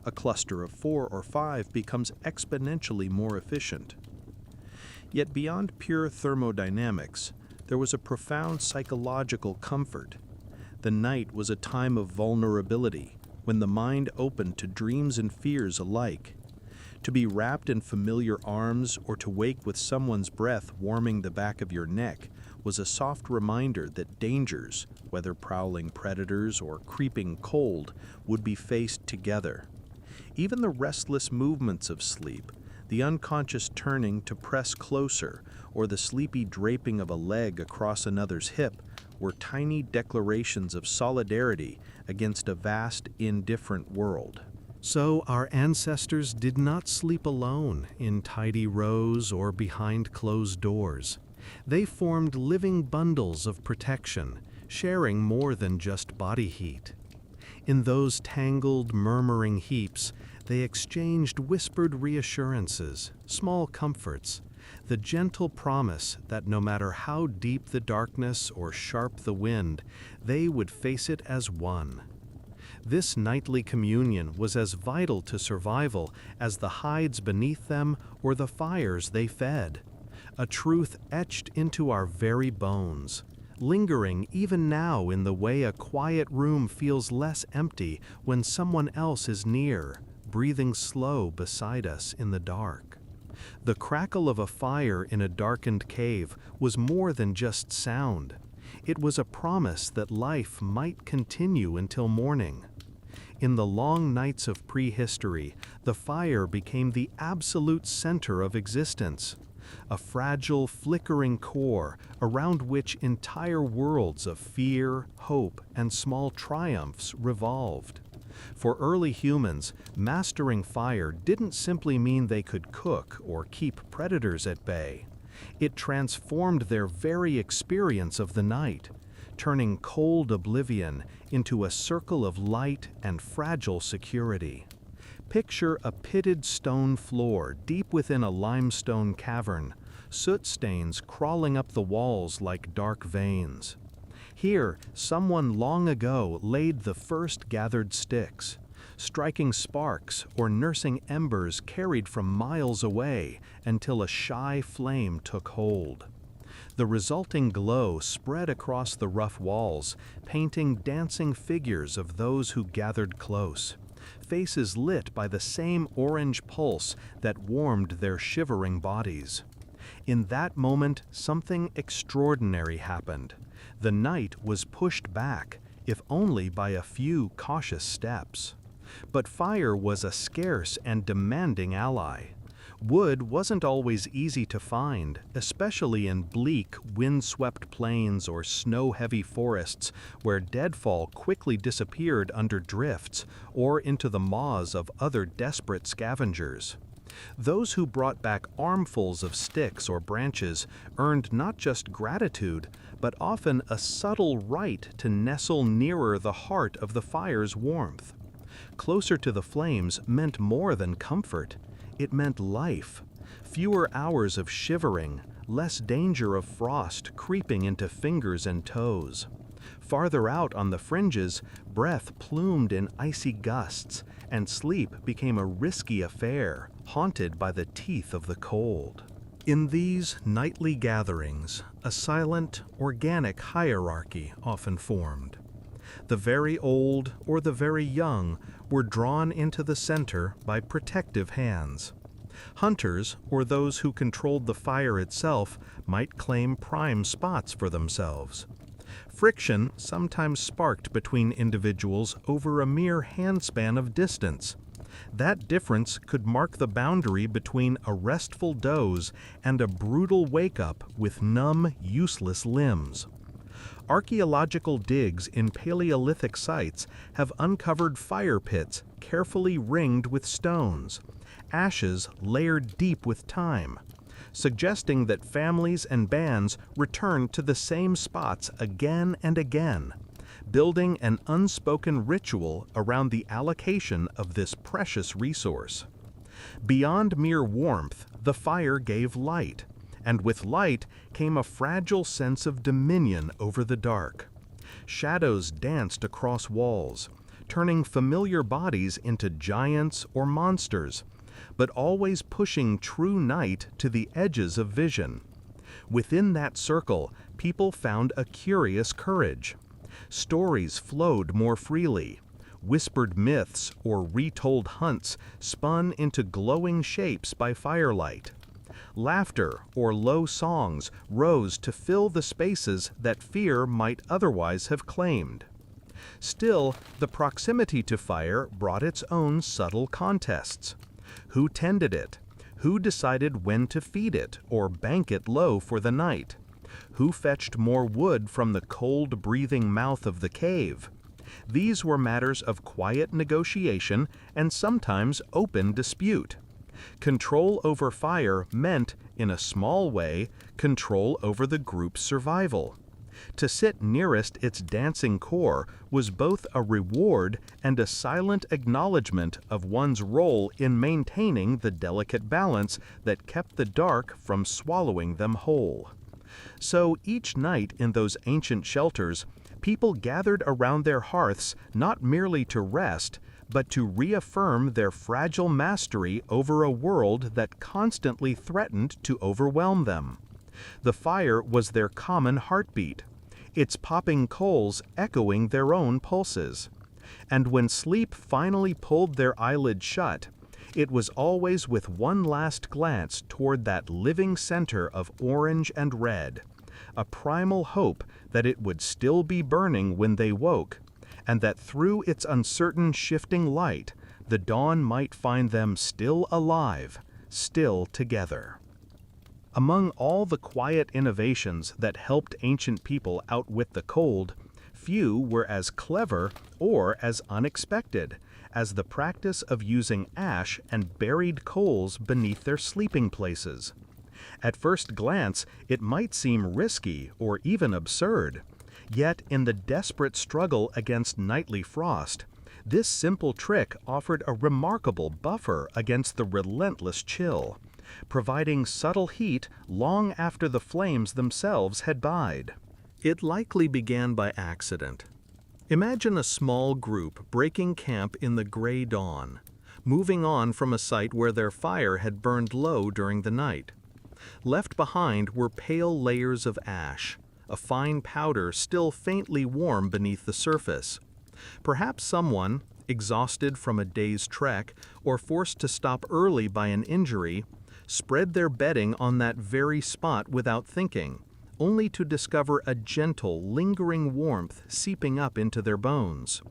A cluster of 4 or 5 becomes exponentially more efficient. Yet beyond pure thermodynamics, there was a profound psychological comfort. The night was a time of vulnerability, when the mind opened to dreams and fears alike. To be wrapped in familiar arms or to wake with someone's breath warming the back of your neck was a soft reminder that dangers, whether prowling predators or creeping cold, would be faced together. Even the restless movements of sleep, the unconscious turning to press closer, or the sleepy draping of a leg across another's hip, were tiny declarations of solidarity against a vast, indifferent world. So our ancestors did not sleep alone in tidy rows or behind closed doors. They formed living bundles of protection, sharing more than just body heat. In those tangled, murmuring heaps, they exchanged whispered reassurances, small comforts, the gentle promise that no matter how deep the darkness or sharp the wind, they would face it as one. This nightly communion was as vital to survival as the hides beneath them or the fires they fed, a truth etched into our very bones, lingering even now in the way a quiet room feels less empty when someone else is near, breathing slow beside us in the dark. The crackle of a fire in a darkened cave was more than just sound. It was a promise that life might continue until morning. In the long nights of prehistory, the fire became the absolute center of existence, a fragile, flickering core around which entire worlds of fear, hope, and small triumphs revolved. For early humans, mastering fire didn't simply mean they could cook or keep predators at bay. It transformed their very experience of the night, turning cold oblivion into a circle of light and fragile security. Picture a pitted stone floor deep within a limestone cavern, soot stains crawling up the walls like dark veins. Here, someone long ago laid the first gathered sticks, striking sparks or nursing embers carried from miles away until a shy flame took hold. The resulting glow spread across the rough walls, painting dancing figures of those who gathered close, faces lit by the same orange pulse that warmed their shivering bodies. In that moment, something extraordinary happened. The night was pushed back, if only by a few cautious steps. But fire was a scarce and demanding ally. Wood wasn't always easy to find, especially in bleak, wind-swept plains or snow-heavy forests where deadfall quickly disappeared under drifts or into the maws of other desperate scavengers. Those who brought back armfuls of sticks or branches earned not just gratitude, but often a subtle right to nestle nearer the heart of the fire's warmth. Closer to the flames meant more than comfort. It meant life. Fewer hours of shivering, less danger of frost creeping into fingers and toes. Farther out on the fringes, breath plumed in icy gusts, and sleep became a risky affair, haunted by the teeth of the cold. In these nightly gatherings, a silent, organic hierarchy often formed. The very old or the very young were drawn into the center by protective hands. Hunters, or those who controlled the fire itself, might claim prime spots for themselves. Friction sometimes sparked between individuals over a mere handspan of distance. That difference could mark the boundary between a restful doze and a brutal wake-up with numb, useless limbs. Archaeological digs in Paleolithic sites have uncovered fire pits carefully ringed with stones, ashes layered deep with time, suggesting that families and bands returned to the same spots again and again, building an unspoken ritual around the allocation of this precious resource. Beyond mere warmth, the fire gave light, and with light came a fragile sense of dominion over the dark. Shadows danced across walls, turning familiar bodies into giants or monsters, but always pushing true night to the edges of vision. Within that circle, people found a curious courage. Stories flowed more freely. Whispered myths or retold hunts spun into glowing shapes by firelight. Laughter or low songs rose to fill the spaces that fear might otherwise have claimed. Still, the proximity to fire brought its own subtle contests. Who tended it? Who decided when to feed it or bank it low for the night? Who fetched more wood from the cold-breathing mouth of the cave? These were matters of quiet negotiation and sometimes open dispute. Control over fire meant, in a small way, control over the group's survival. To sit nearest its dancing core was both a reward and a silent acknowledgement of one's role in maintaining the delicate balance that kept the dark from swallowing them whole. So each night in those ancient shelters, people gathered around their hearths not merely to rest, but to reaffirm their fragile mastery over a world that constantly threatened to overwhelm them. The fire was their common heartbeat, its popping coals echoing their own pulses. And when sleep finally pulled their eyelids shut, it was always with one last glance toward that living center of orange and red, a primal hope that it would still be burning when they woke, and that through its uncertain shifting light, the dawn might find them still alive, still together. Among all the quiet innovations that helped ancient people outwit the cold, few were as clever or as unexpected as the practice of using ash and buried coals beneath their sleeping places. At first glance, it might seem risky or even absurd. Yet, in the desperate struggle against nightly frost, this simple trick offered a remarkable buffer against the relentless chill, providing subtle heat long after the flames themselves had died. It likely began by accident. Imagine a small group breaking camp in the gray dawn, moving on from a site where their fire had burned low during the night. Left behind were pale layers of ash, a fine powder still faintly warm beneath the surface. Perhaps someone, exhausted from a day's trek or forced to stop early by an injury, spread their bedding on that very spot without thinking, only to discover a gentle, lingering warmth seeping up into their bones.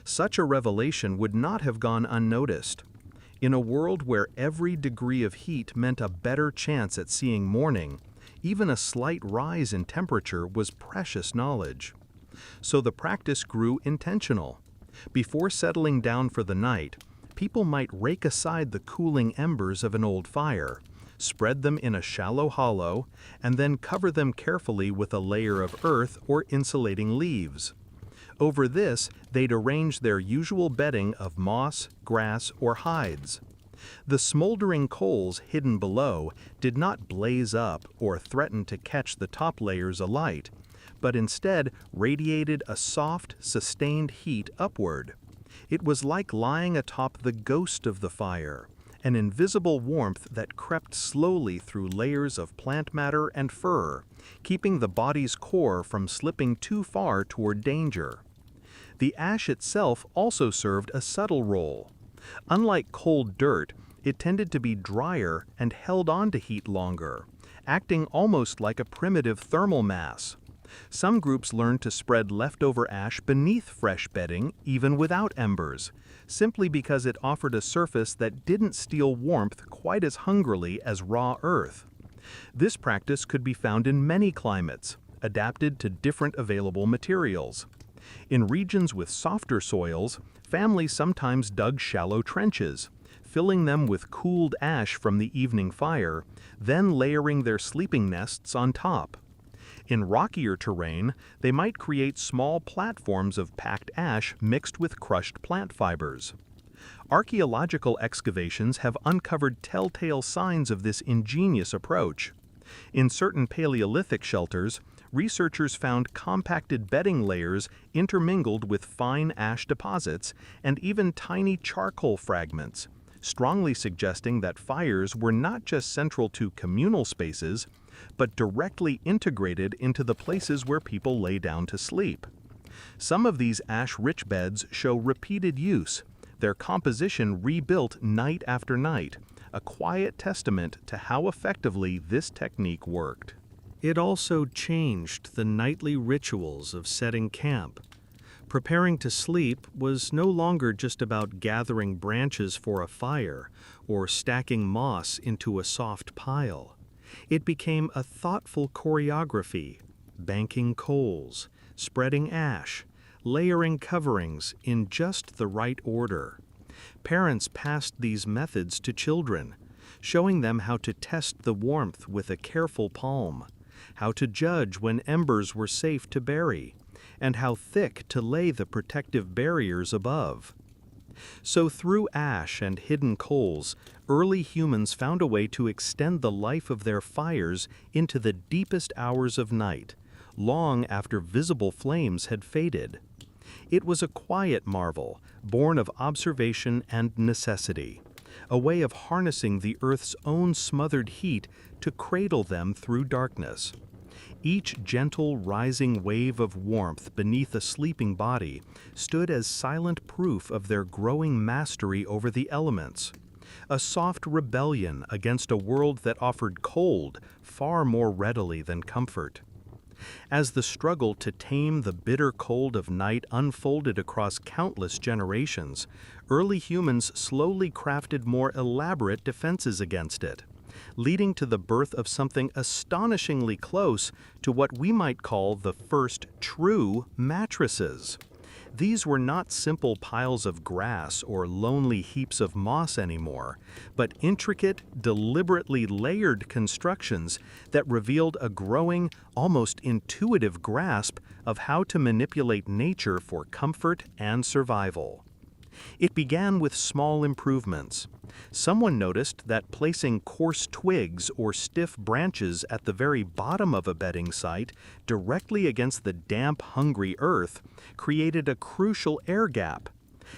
Such a revelation would not have gone unnoticed. In a world where every degree of heat meant a better chance at seeing morning, even a slight rise in temperature was precious knowledge. So the practice grew intentional. Before settling down for the night, people might rake aside the cooling embers of an old fire, spread them in a shallow hollow, and then cover them carefully with a layer of earth or insulating leaves. Over this, they'd arrange their usual bedding of moss, grass, or hides. The smoldering coals hidden below did not blaze up or threaten to catch the top layers alight, but instead radiated a soft, sustained heat upward. It was like lying atop the ghost of the fire, an invisible warmth that crept slowly through layers of plant matter and fur, keeping the body's core from slipping too far toward danger. The ash itself also served a subtle role. Unlike cold dirt, it tended to be drier and held on to heat longer, acting almost like a primitive thermal mass. Some groups learned to spread leftover ash beneath fresh bedding, even without embers, simply because it offered a surface that didn't steal warmth quite as hungrily as raw earth. This practice could be found in many climates, adapted to different available materials. In regions with softer soils, families sometimes dug shallow trenches, filling them with cooled ash from the evening fire, then layering their sleeping nests on top. In rockier terrain, they might create small platforms of packed ash mixed with crushed plant fibers. Archaeological excavations have uncovered telltale signs of this ingenious approach. In certain Paleolithic shelters, researchers found compacted bedding layers intermingled with fine ash deposits and even tiny charcoal fragments, strongly suggesting that fires were not just central to communal spaces, but directly integrated into the places where people lay down to sleep. Some of these ash-rich beds show repeated use, their composition rebuilt night after night, a quiet testament to how effectively this technique worked. It also changed the nightly rituals of setting camp. Preparing to sleep was no longer just about gathering branches for a fire or stacking moss into a soft pile. It became a thoughtful choreography, banking coals, spreading ash, layering coverings in just the right order. Parents passed these methods to children, showing them how to test the warmth with a careful palm, how to judge when embers were safe to bury, and how thick to lay the protective barriers above. So through ash and hidden coals, early humans found a way to extend the life of their fires into the deepest hours of night, long after visible flames had faded. It was a quiet marvel, born of observation and necessity, a way of harnessing the Earth's own smothered heat to cradle them through darkness. Each gentle rising wave of warmth beneath a sleeping body stood as silent proof of their growing mastery over the elements, a soft rebellion against a world that offered cold far more readily than comfort. As the struggle to tame the bitter cold of night unfolded across countless generations, early humans slowly crafted more elaborate defenses against it, leading to the birth of something astonishingly close to what we might call the first true mattresses. These were not simple piles of grass or lonely heaps of moss anymore, but intricate, deliberately layered constructions that revealed a growing, almost intuitive grasp of how to manipulate nature for comfort and survival. It began with small improvements. Someone noticed that placing coarse twigs or stiff branches at the very bottom of a bedding site, directly against the damp, hungry earth, created a crucial air gap.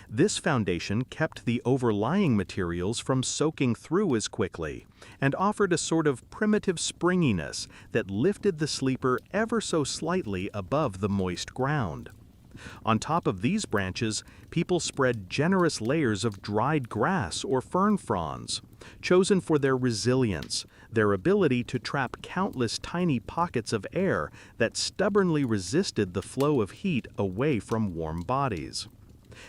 This foundation kept the overlying materials from soaking through as quickly, and offered a sort of primitive springiness that lifted the sleeper ever so slightly above the moist ground. On top of these branches, people spread generous layers of dried grass or fern fronds, chosen for their resilience, their ability to trap countless tiny pockets of air that stubbornly resisted the flow of heat away from warm bodies.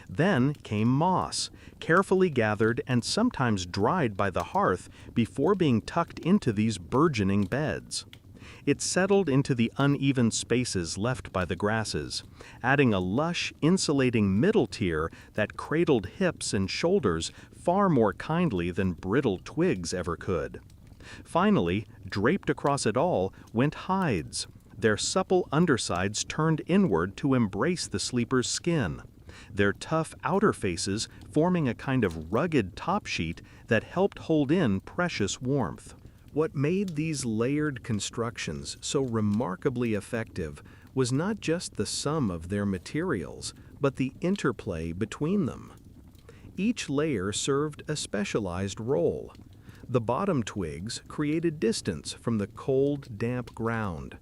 Then came moss, carefully gathered and sometimes dried by the hearth before being tucked into these burgeoning beds. It settled into the uneven spaces left by the grasses, adding a lush, insulating middle tier that cradled hips and shoulders far more kindly than brittle twigs ever could. Finally, draped across it all went hides, their supple undersides turned inward to embrace the sleeper's skin, their tough outer faces forming a kind of rugged top sheet that helped hold in precious warmth. What made these layered constructions so remarkably effective was not just the sum of their materials, but the interplay between them. Each layer served a specialized role. The bottom twigs created distance from the cold, damp ground.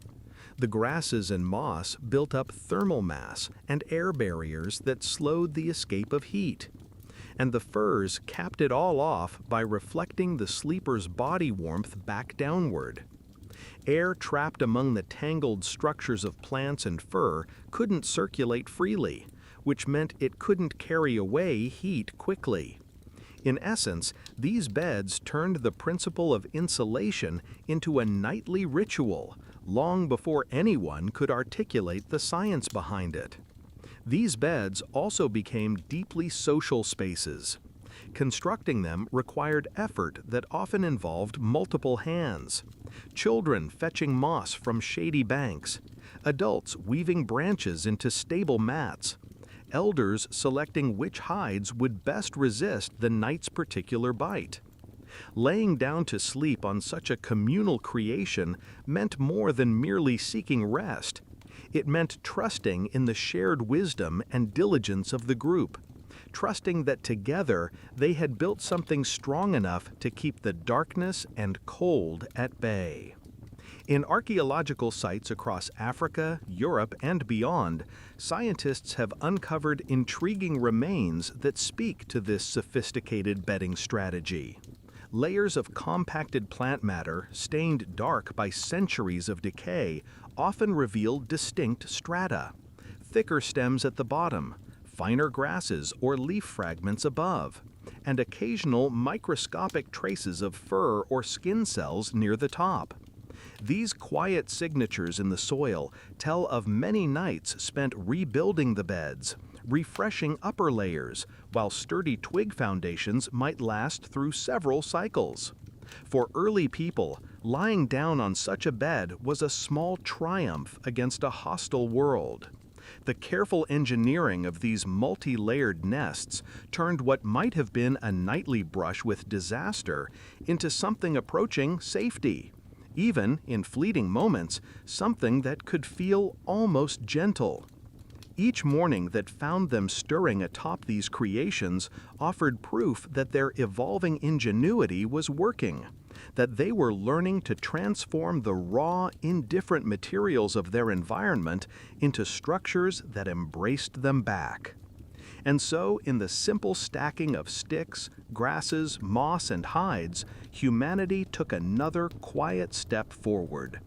The grasses and moss built up thermal mass and air barriers that slowed the escape of heat. And the furs capped it all off by reflecting the sleeper's body warmth back downward. Air trapped among the tangled structures of plants and fur couldn't circulate freely, which meant it couldn't carry away heat quickly. In essence, these beds turned the principle of insulation into a nightly ritual, long before anyone could articulate the science behind it. These beds also became deeply social spaces. Constructing them required effort that often involved multiple hands. Children fetching moss from shady banks, adults weaving branches into stable mats, elders selecting which hides would best resist the night's particular bite. Laying down to sleep on such a communal creation meant more than merely seeking rest. It meant trusting in the shared wisdom and diligence of the group, trusting that together they had built something strong enough to keep the darkness and cold at bay. In archaeological sites across Africa, Europe, and beyond, scientists have uncovered intriguing remains that speak to this sophisticated bedding strategy. Layers of compacted plant matter, stained dark by centuries of decay, often reveal distinct strata. Thicker stems at the bottom, finer grasses or leaf fragments above, and occasional microscopic traces of fur or skin cells near the top. These quiet signatures in the soil tell of many nights spent rebuilding the beds, refreshing upper layers, while sturdy twig foundations might last through several cycles. For early people, lying down on such a bed was a small triumph against a hostile world. The careful engineering of these multi-layered nests turned what might have been a nightly brush with disaster into something approaching safety. Even, in fleeting moments, something that could feel almost gentle. Each morning that found them stirring atop these creations offered proof that their evolving ingenuity was working, that they were learning to transform the raw, indifferent materials of their environment into structures that embraced them back. And so, in the simple stacking of sticks, grasses, moss, and hides, humanity took another quiet step forward.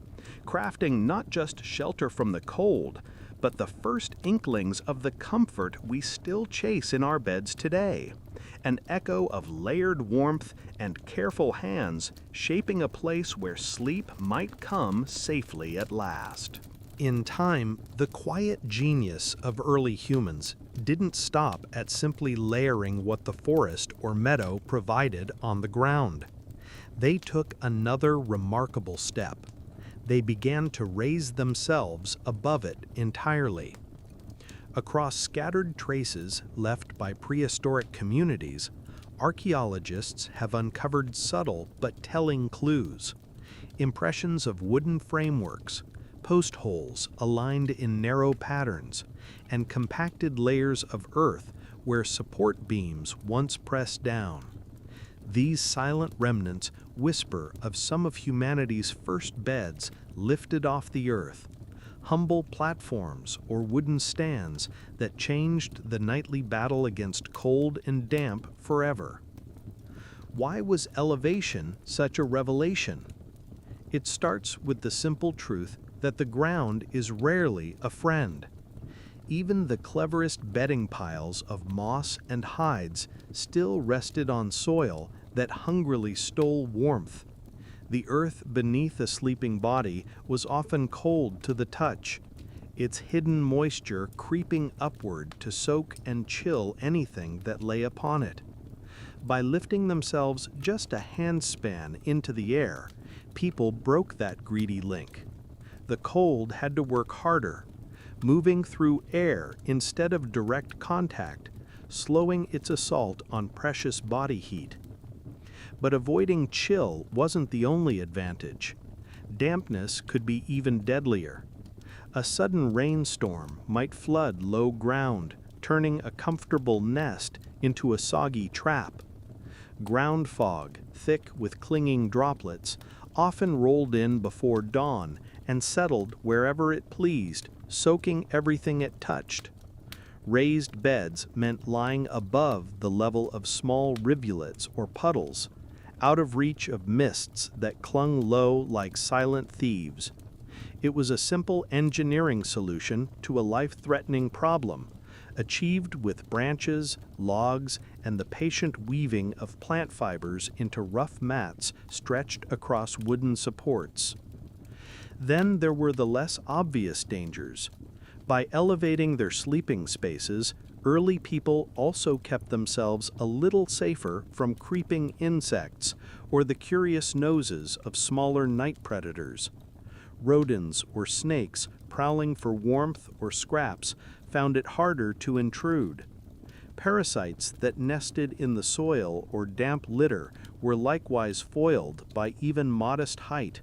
crafting not just shelter from the cold, but the first inklings of the comfort we still chase in our beds today. An echo of layered warmth and careful hands shaping a place where sleep might come safely at last. In time, the quiet genius of early humans didn't stop at simply layering what the forest or meadow provided on the ground. They took another remarkable step. They began to raise themselves above it entirely. Across scattered traces left by prehistoric communities, archaeologists have uncovered subtle but telling clues. Impressions of wooden frameworks, post holes aligned in narrow patterns, and compacted layers of earth where support beams once pressed down. These silent remnants whisper of some of humanity's first beds lifted off the earth, humble platforms or wooden stands that changed the nightly battle against cold and damp forever. Why was elevation such a revelation? It starts with the simple truth that the ground is rarely a friend. Even the cleverest bedding piles of moss and hides still rested on soil that hungrily stole warmth. The earth beneath a sleeping body was often cold to the touch, its hidden moisture creeping upward to soak and chill anything that lay upon it. By lifting themselves just a handspan into the air, people broke that greedy link. The cold had to work harder, moving through air instead of direct contact, slowing its assault on precious body heat. But avoiding chill wasn't the only advantage. Dampness could be even deadlier. A sudden rainstorm might flood low ground, turning a comfortable nest into a soggy trap. Ground fog, thick with clinging droplets, often rolled in before dawn and settled wherever it pleased, soaking everything it touched. Raised beds meant lying above the level of small rivulets or puddles, out of reach of mists that clung low like silent thieves. It was a simple engineering solution to a life-threatening problem, achieved with branches, logs, and the patient weaving of plant fibers into rough mats stretched across wooden supports. Then there were the less obvious dangers. By elevating their sleeping spaces, early people also kept themselves a little safer from creeping insects or the curious noses of smaller night predators. Rodents or snakes prowling for warmth or scraps found it harder to intrude. Parasites that nested in the soil or damp litter were likewise foiled by even modest height.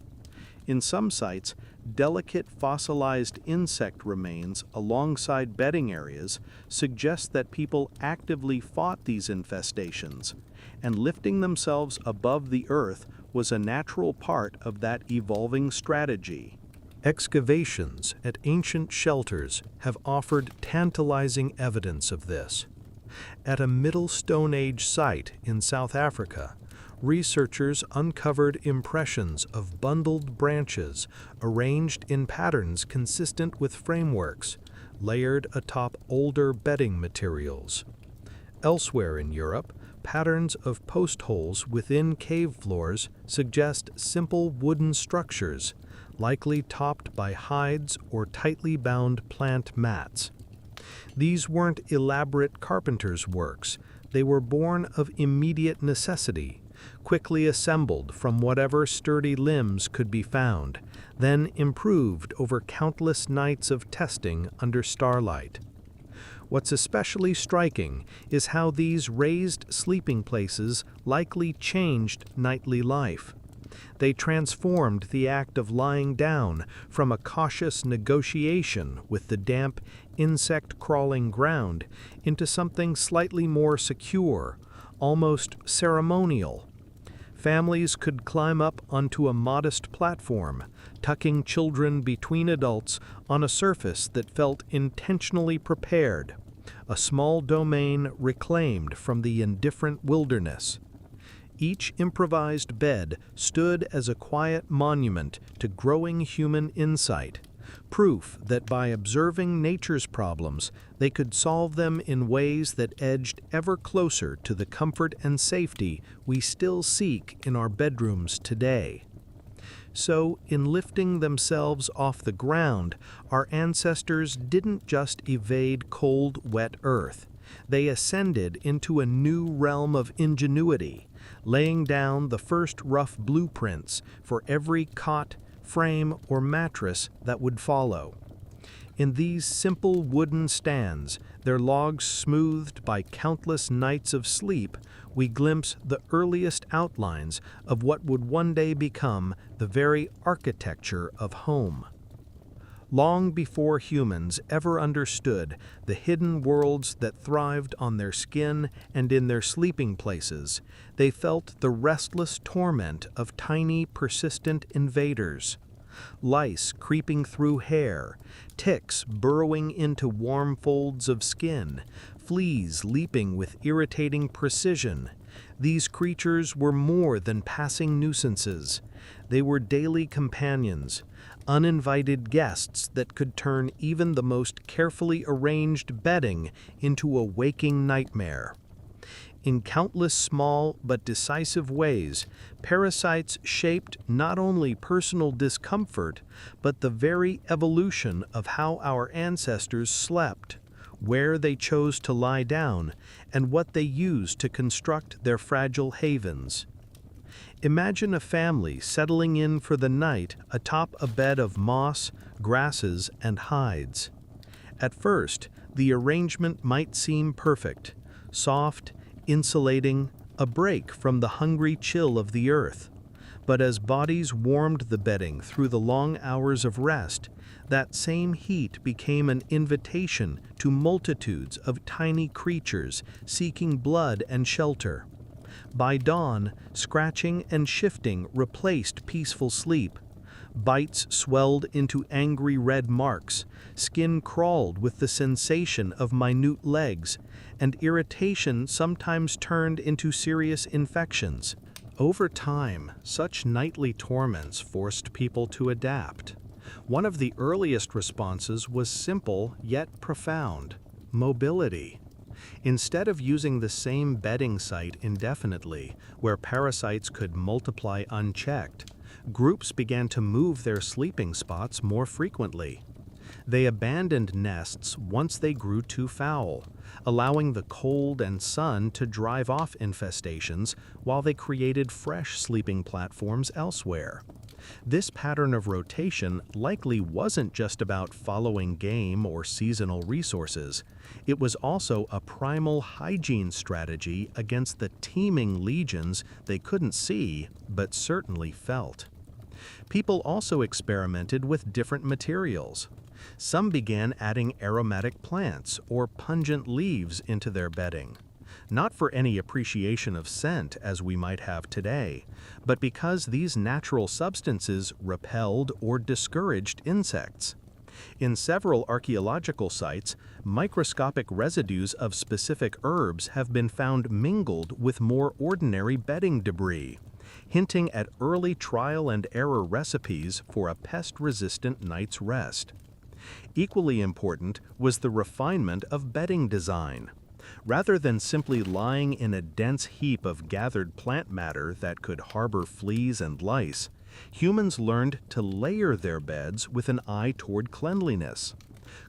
In some sites, delicate fossilized insect remains alongside bedding areas suggest that people actively fought these infestations, and lifting themselves above the earth was a natural part of that evolving strategy. Excavations at ancient shelters have offered tantalizing evidence of this. At a Middle Stone Age site in South Africa, researchers uncovered impressions of bundled branches arranged in patterns consistent with frameworks, layered atop older bedding materials. Elsewhere in Europe, patterns of post holes within cave floors suggest simple wooden structures, likely topped by hides or tightly bound plant mats. These weren't elaborate carpenter's works, they were born of immediate necessity, quickly assembled from whatever sturdy limbs could be found, then improved over countless nights of testing under starlight. What's especially striking is how these raised sleeping places likely changed nightly life. They transformed the act of lying down from a cautious negotiation with the damp, insect-crawling ground into something slightly more secure, almost ceremonial. Families could climb up onto a modest platform, tucking children between adults on a surface that felt intentionally prepared, a small domain reclaimed from the indifferent wilderness. Each improvised bed stood as a quiet monument to growing human insight, proof that by observing nature's problems, they could solve them in ways that edged ever closer to the comfort and safety we still seek in our bedrooms today. So, in lifting themselves off the ground, our ancestors didn't just evade cold, wet earth. They ascended into a new realm of ingenuity, laying down the first rough blueprints for every cot, frame, or mattress that would follow. In these simple wooden stands, their logs smoothed by countless nights of sleep, we glimpse the earliest outlines of what would one day become the very architecture of home. Long before humans ever understood the hidden worlds that thrived on their skin and in their sleeping places, they felt the restless torment of tiny, persistent invaders. Lice creeping through hair, ticks burrowing into warm folds of skin, fleas leaping with irritating precision. These creatures were more than passing nuisances. They were daily companions, uninvited guests that could turn even the most carefully arranged bedding into a waking nightmare. In countless small but decisive ways, parasites shaped not only personal discomfort, but the very evolution of how our ancestors slept, where they chose to lie down, and what they used to construct their fragile havens. Imagine a family settling in for the night atop a bed of moss, grasses, and hides. At first, the arrangement might seem perfect, soft, insulating, a break from the hungry chill of the earth. But as bodies warmed the bedding through the long hours of rest, that same heat became an invitation to multitudes of tiny creatures seeking blood and shelter. By dawn, scratching and shifting replaced peaceful sleep. Bites swelled into angry red marks, skin crawled with the sensation of minute legs, and irritation sometimes turned into serious infections. Over time, such nightly torments forced people to adapt. One of the earliest responses was simple yet profound: mobility. Instead of using the same bedding site indefinitely, where parasites could multiply unchecked, groups began to move their sleeping spots more frequently. They abandoned nests once they grew too foul, allowing the cold and sun to drive off infestations while they created fresh sleeping platforms elsewhere. This pattern of rotation likely wasn't just about following game or seasonal resources. It was also a primal hygiene strategy against the teeming legions they couldn't see but certainly felt. People also experimented with different materials. Some began adding aromatic plants or pungent leaves into their bedding, not for any appreciation of scent as we might have today, but because these natural substances repelled or discouraged insects. In several archaeological sites, microscopic residues of specific herbs have been found mingled with more ordinary bedding debris, hinting at early trial and error recipes for a pest-resistant night's rest. Equally important was the refinement of bedding design. Rather than simply lying in a dense heap of gathered plant matter that could harbor fleas and lice, humans learned to layer their beds with an eye toward cleanliness.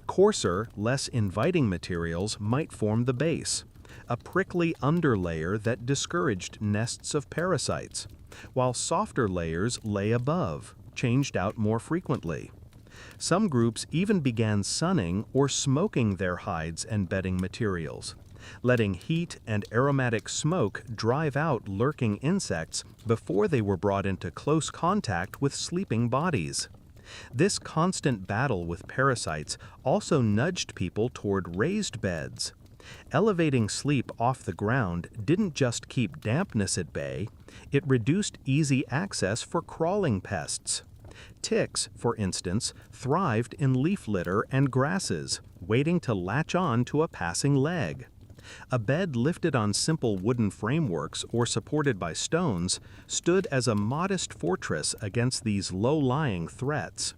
Coarser, less inviting materials might form the base, a prickly underlayer that discouraged nests of parasites, while softer layers lay above, changed out more frequently. Some groups even began sunning or smoking their hides and bedding materials, letting heat and aromatic smoke drive out lurking insects before they were brought into close contact with sleeping bodies. This constant battle with parasites also nudged people toward raised beds. Elevating sleep off the ground didn't just keep dampness at bay, it reduced easy access for crawling pests. Ticks, for instance, thrived in leaf litter and grasses, waiting to latch on to a passing leg. A bed lifted on simple wooden frameworks or supported by stones stood as a modest fortress against these low-lying threats.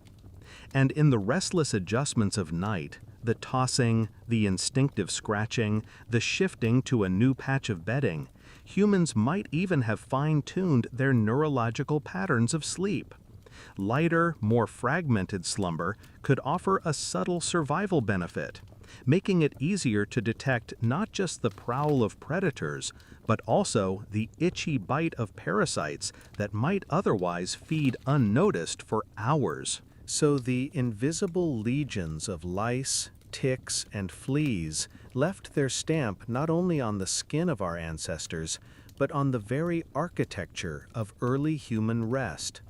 And in the restless adjustments of night, the tossing, the instinctive scratching, the shifting to a new patch of bedding, humans might even have fine-tuned their neurological patterns of sleep. Lighter, more fragmented slumber could offer a subtle survival benefit, making it easier to detect not just the prowl of predators, but also the itchy bite of parasites that might otherwise feed unnoticed for hours. So the invisible legions of lice, ticks, and fleas left their stamp not only on the skin of our ancestors, but on the very architecture of early human rest.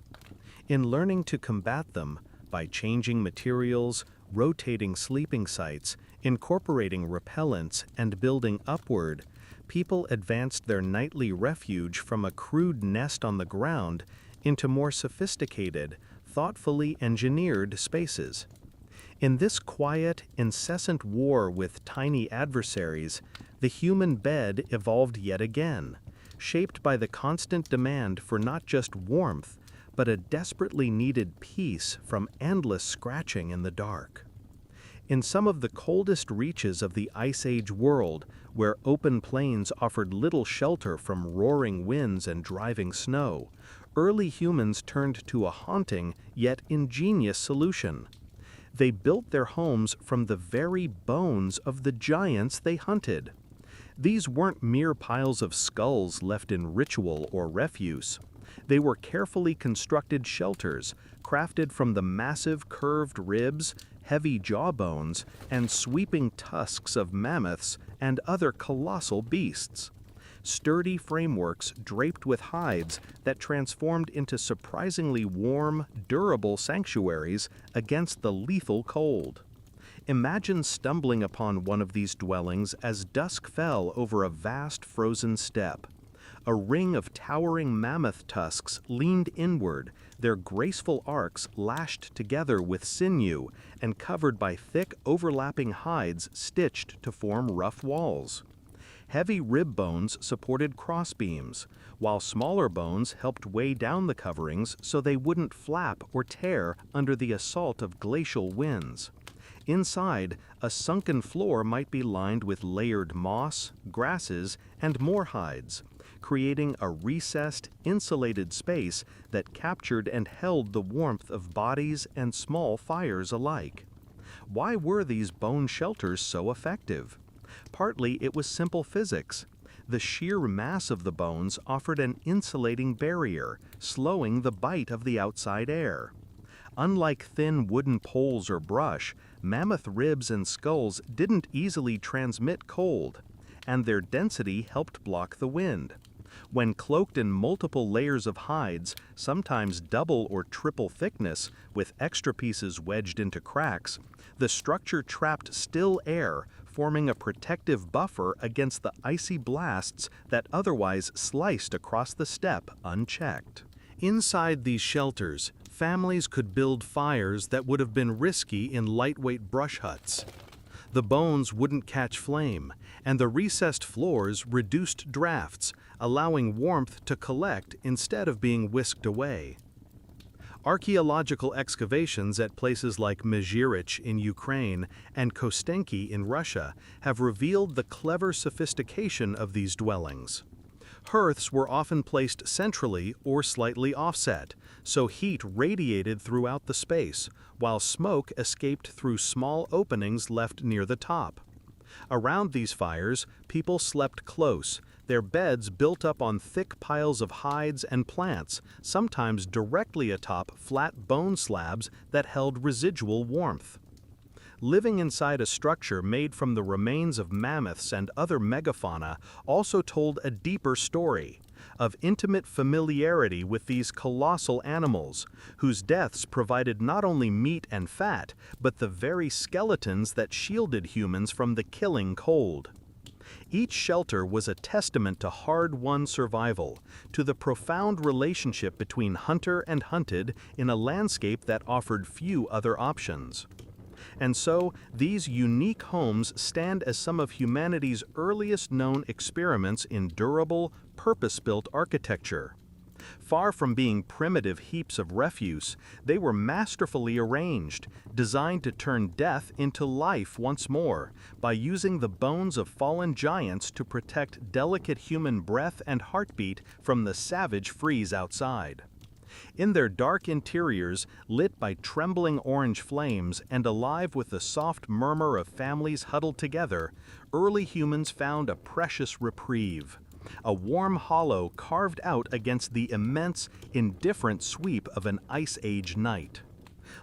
In learning to combat them by changing materials, rotating sleeping sites, incorporating repellents, and building upward, people advanced their nightly refuge from a crude nest on the ground into more sophisticated, thoughtfully engineered spaces. In this quiet, incessant war with tiny adversaries, the human bed evolved yet again, shaped by the constant demand for not just warmth, but a desperately needed peace from endless scratching in the dark. In some of the coldest reaches of the Ice Age world, where open plains offered little shelter from roaring winds and driving snow, early humans turned to a haunting yet ingenious solution. They built their homes from the very bones of the giants they hunted. These weren't mere piles of skulls left in ritual or refuse. They were carefully constructed shelters, crafted from the massive curved ribs, heavy jawbones, and sweeping tusks of mammoths and other colossal beasts. Sturdy frameworks draped with hides that transformed into surprisingly warm, durable sanctuaries against the lethal cold. Imagine stumbling upon one of these dwellings as dusk fell over a vast frozen steppe. A ring of towering mammoth tusks leaned inward, their graceful arcs lashed together with sinew and covered by thick overlapping hides stitched to form rough walls. Heavy rib bones supported crossbeams, while smaller bones helped weigh down the coverings so they wouldn't flap or tear under the assault of glacial winds. Inside, a sunken floor might be lined with layered moss, grasses, and more hides, creating a recessed, insulated space that captured and held the warmth of bodies and small fires alike. Why were these bone shelters so effective? Partly it was simple physics. The sheer mass of the bones offered an insulating barrier, slowing the bite of the outside air. Unlike thin wooden poles or brush, mammoth ribs and skulls didn't easily transmit cold, and their density helped block the wind. When cloaked in multiple layers of hides, sometimes double or triple thickness, with extra pieces wedged into cracks, the structure trapped still air, forming a protective buffer against the icy blasts that otherwise sliced across the steppe unchecked. Inside these shelters, families could build fires that would have been risky in lightweight brush huts. The bones wouldn't catch flame, and the recessed floors reduced drafts, allowing warmth to collect instead of being whisked away. Archaeological excavations at places like Mezhirich in Ukraine and Kostenki in Russia have revealed the clever sophistication of these dwellings. Hearths were often placed centrally or slightly offset, so heat radiated throughout the space, while smoke escaped through small openings left near the top. Around these fires, people slept close, their beds built up on thick piles of hides and plants, sometimes directly atop flat bone slabs that held residual warmth. Living inside a structure made from the remains of mammoths and other megafauna also told a deeper story of intimate familiarity with these colossal animals, whose deaths provided not only meat and fat, but the very skeletons that shielded humans from the killing cold. Each shelter was a testament to hard-won survival, to the profound relationship between hunter and hunted in a landscape that offered few other options. And so, these unique homes stand as some of humanity's earliest known experiments in durable, purpose-built architecture. Far from being primitive heaps of refuse, they were masterfully arranged, designed to turn death into life once more, by using the bones of fallen giants to protect delicate human breath and heartbeat from the savage freeze outside. In their dark interiors, lit by trembling orange flames and alive with the soft murmur of families huddled together, early humans found a precious reprieve. A warm hollow carved out against the immense, indifferent sweep of an Ice Age night.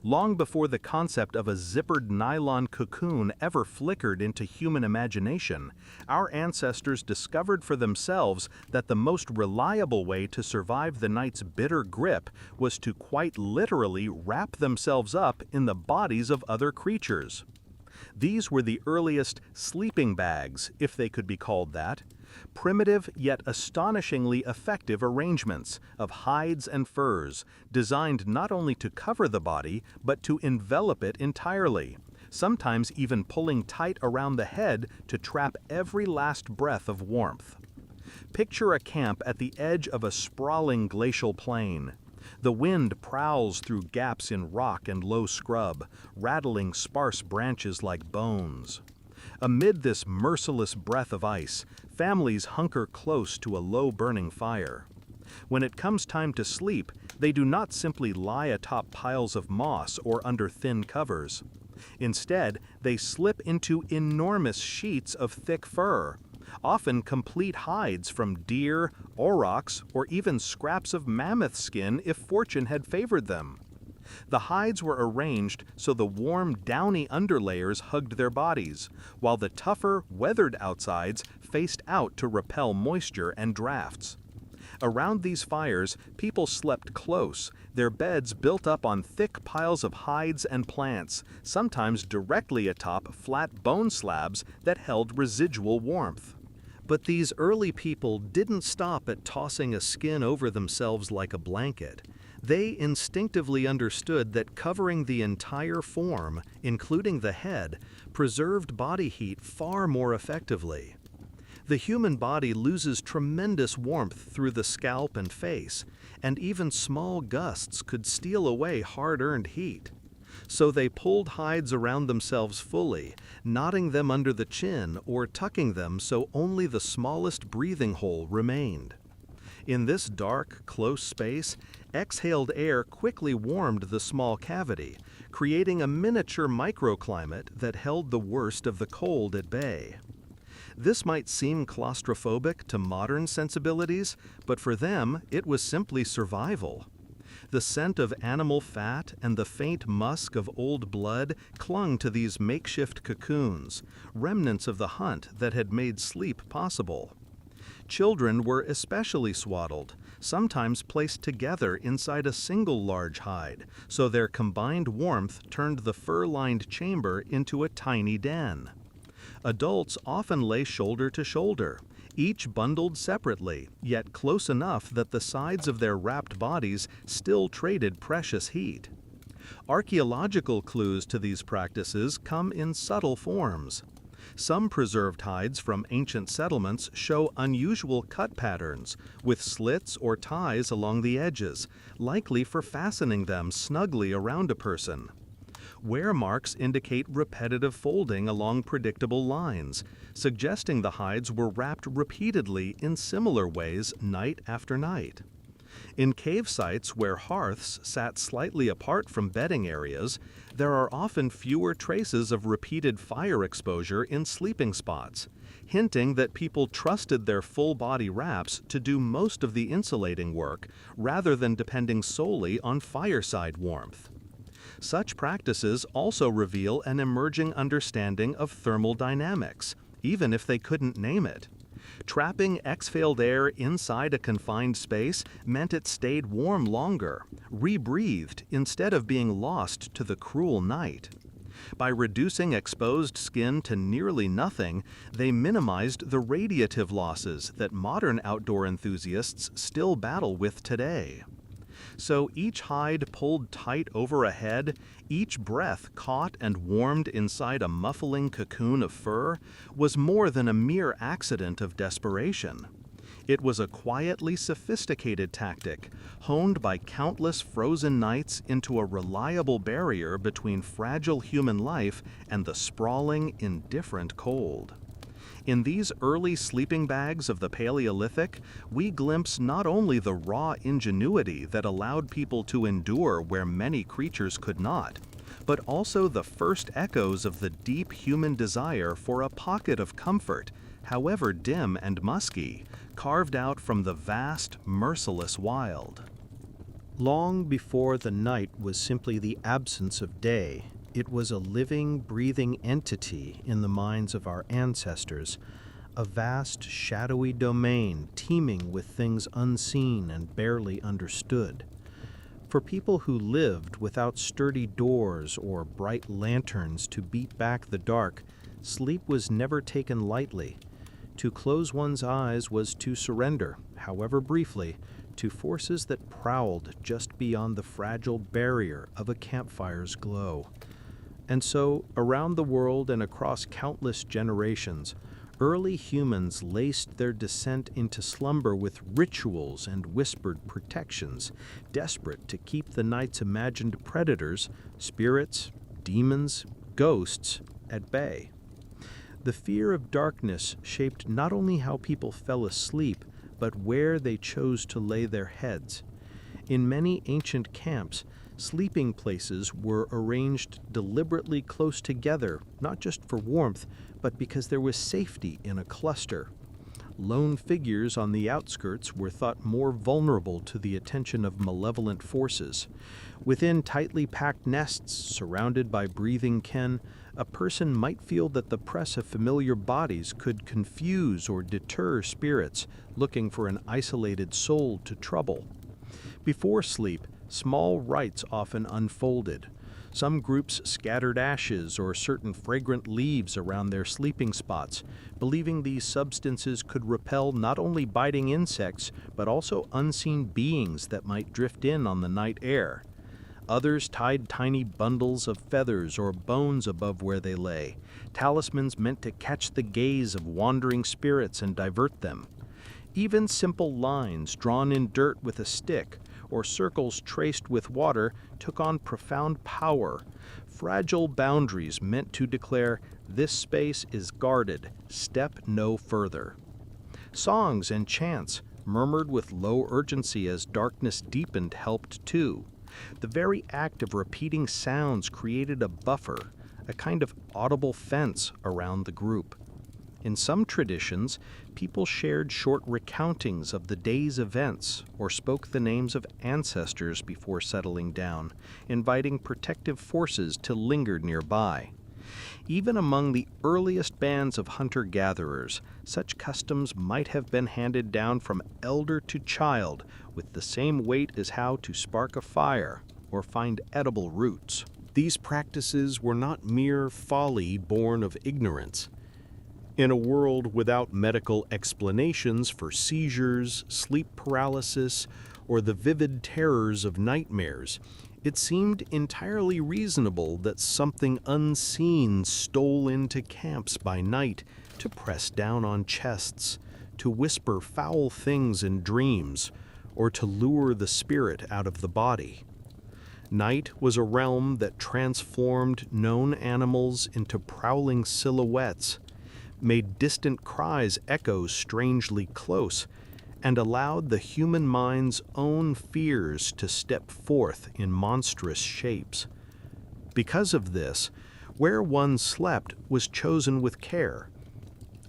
Long before the concept of a zippered nylon cocoon ever flickered into human imagination, our ancestors discovered for themselves that the most reliable way to survive the night's bitter grip was to quite literally wrap themselves up in the bodies of other creatures. These were the earliest sleeping bags, if they could be called that. Primitive yet astonishingly effective arrangements of hides and furs, designed not only to cover the body, but to envelop it entirely, sometimes even pulling tight around the head to trap every last breath of warmth. Picture a camp at the edge of a sprawling glacial plain. The wind prowls through gaps in rock and low scrub, rattling sparse branches like bones. Amid this merciless breath of ice, families hunker close to a low-burning fire. When it comes time to sleep, they do not simply lie atop piles of moss or under thin covers. Instead, they slip into enormous sheets of thick fur, often complete hides from deer, aurochs, or even scraps of mammoth skin if fortune had favored them. The hides were arranged so the warm, downy underlayers hugged their bodies, while the tougher, weathered outsides faced out to repel moisture and drafts. Around these fires, people slept close, their beds built up on thick piles of hides and plants, sometimes directly atop flat bone slabs that held residual warmth. But these early people didn't stop at tossing a skin over themselves like a blanket. They instinctively understood that covering the entire form, including the head, preserved body heat far more effectively. The human body loses tremendous warmth through the scalp and face, and even small gusts could steal away hard-earned heat. So they pulled hides around themselves fully, knotting them under the chin or tucking them so only the smallest breathing hole remained. In this dark, close space, exhaled air quickly warmed the small cavity, creating a miniature microclimate that held the worst of the cold at bay. This might seem claustrophobic to modern sensibilities, but for them, it was simply survival. The scent of animal fat and the faint musk of old blood clung to these makeshift cocoons, remnants of the hunt that had made sleep possible. Children were especially swaddled, sometimes placed together inside a single large hide, so their combined warmth turned the fur-lined chamber into a tiny den. Adults often lay shoulder to shoulder, each bundled separately, yet close enough that the sides of their wrapped bodies still traded precious heat. Archaeological clues to these practices come in subtle forms. Some preserved hides from ancient settlements show unusual cut patterns, with slits or ties along the edges, likely for fastening them snugly around a person. Wear marks indicate repetitive folding along predictable lines, suggesting the hides were wrapped repeatedly in similar ways night after night. In cave sites where hearths sat slightly apart from bedding areas, there are often fewer traces of repeated fire exposure in sleeping spots, hinting that people trusted their full-body wraps to do most of the insulating work rather than depending solely on fireside warmth. Such practices also reveal an emerging understanding of thermal dynamics, even if they couldn't name it. Trapping exhaled air inside a confined space meant it stayed warm longer, rebreathed instead of being lost to the cruel night. By reducing exposed skin to nearly nothing, they minimized the radiative losses that modern outdoor enthusiasts still battle with today. So each hide pulled tight over a head, each breath caught and warmed inside a muffling cocoon of fur, was more than a mere accident of desperation. It was a quietly sophisticated tactic, honed by countless frozen nights into a reliable barrier between fragile human life and the sprawling, indifferent cold. In these early sleeping bags of the Paleolithic, we glimpse not only the raw ingenuity that allowed people to endure where many creatures could not, but also the first echoes of the deep human desire for a pocket of comfort, however dim and musky, carved out from the vast, merciless wild. Long before the night was simply the absence of day, it was a living, breathing entity in the minds of our ancestors, a vast, shadowy domain teeming with things unseen and barely understood. For people who lived without sturdy doors or bright lanterns to beat back the dark, sleep was never taken lightly. To close one's eyes was to surrender, however briefly, to forces that prowled just beyond the fragile barrier of a campfire's glow. And so, around the world and across countless generations, early humans laced their descent into slumber with rituals and whispered protections, desperate to keep the night's imagined predators, spirits, demons, ghosts, at bay. The fear of darkness shaped not only how people fell asleep, but where they chose to lay their heads. In many ancient camps, sleeping places were arranged deliberately close together, not just for warmth, but because there was safety in a cluster. Lone figures on the outskirts were thought more vulnerable to the attention of malevolent forces. Within tightly packed nests, surrounded by breathing kin, a person might feel that the press of familiar bodies could confuse or deter spirits looking for an isolated soul to trouble. Before sleep, small rites often unfolded. Some groups scattered ashes or certain fragrant leaves around their sleeping spots, believing these substances could repel not only biting insects, but also unseen beings that might drift in on the night air. Others tied tiny bundles of feathers or bones above where they lay, talismans meant to catch the gaze of wandering spirits and divert them. Even simple lines drawn in dirt with a stick or circles traced with water took on profound power, fragile boundaries meant to declare, "This space is guarded, step no further." Songs and chants, murmured with low urgency as darkness deepened, helped too. The very act of repeating sounds created a buffer, a kind of audible fence around the group. In some traditions, people shared short recountings of the day's events or spoke the names of ancestors before settling down, inviting protective forces to linger nearby. Even among the earliest bands of hunter-gatherers, such customs might have been handed down from elder to child with the same weight as how to spark a fire or find edible roots. These practices were not mere folly born of ignorance. In a world without medical explanations for seizures, sleep paralysis, or the vivid terrors of nightmares, it seemed entirely reasonable that something unseen stole into camps by night to press down on chests, to whisper foul things in dreams, or to lure the spirit out of the body. Night was a realm that transformed known animals into prowling silhouettes, made distant cries echo strangely close, and allowed the human mind's own fears to step forth in monstrous shapes. Because of this, where one slept was chosen with care.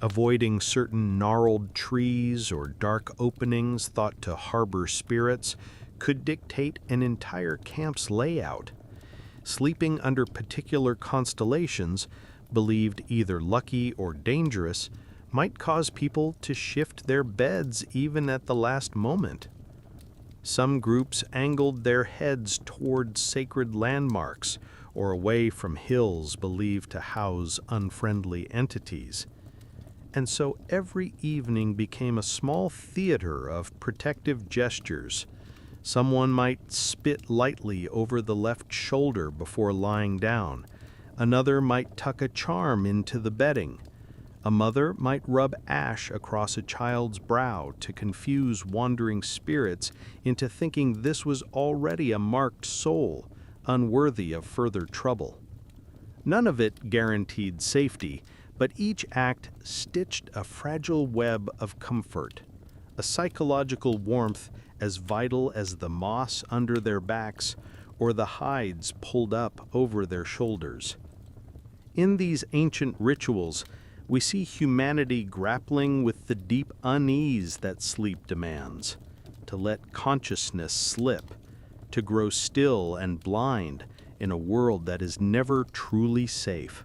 Avoiding certain gnarled trees or dark openings thought to harbor spirits could dictate an entire camp's layout. Sleeping under particular constellations, believed either lucky or dangerous, might cause people to shift their beds even at the last moment. Some groups angled their heads toward sacred landmarks or away from hills believed to house unfriendly entities. And so every evening became a small theater of protective gestures, Someone might spit lightly over the left shoulder before lying down. Another might tuck a charm into the bedding. A mother might rub ash across a child's brow to confuse wandering spirits into thinking this was already a marked soul, unworthy of further trouble. None of it guaranteed safety, but each act stitched a fragile web of comfort, a psychological warmth as vital as the moss under their backs or the hides pulled up over their shoulders. In these ancient rituals, we see humanity grappling with the deep unease that sleep demands, to let consciousness slip, to grow still and blind in a world that is never truly safe.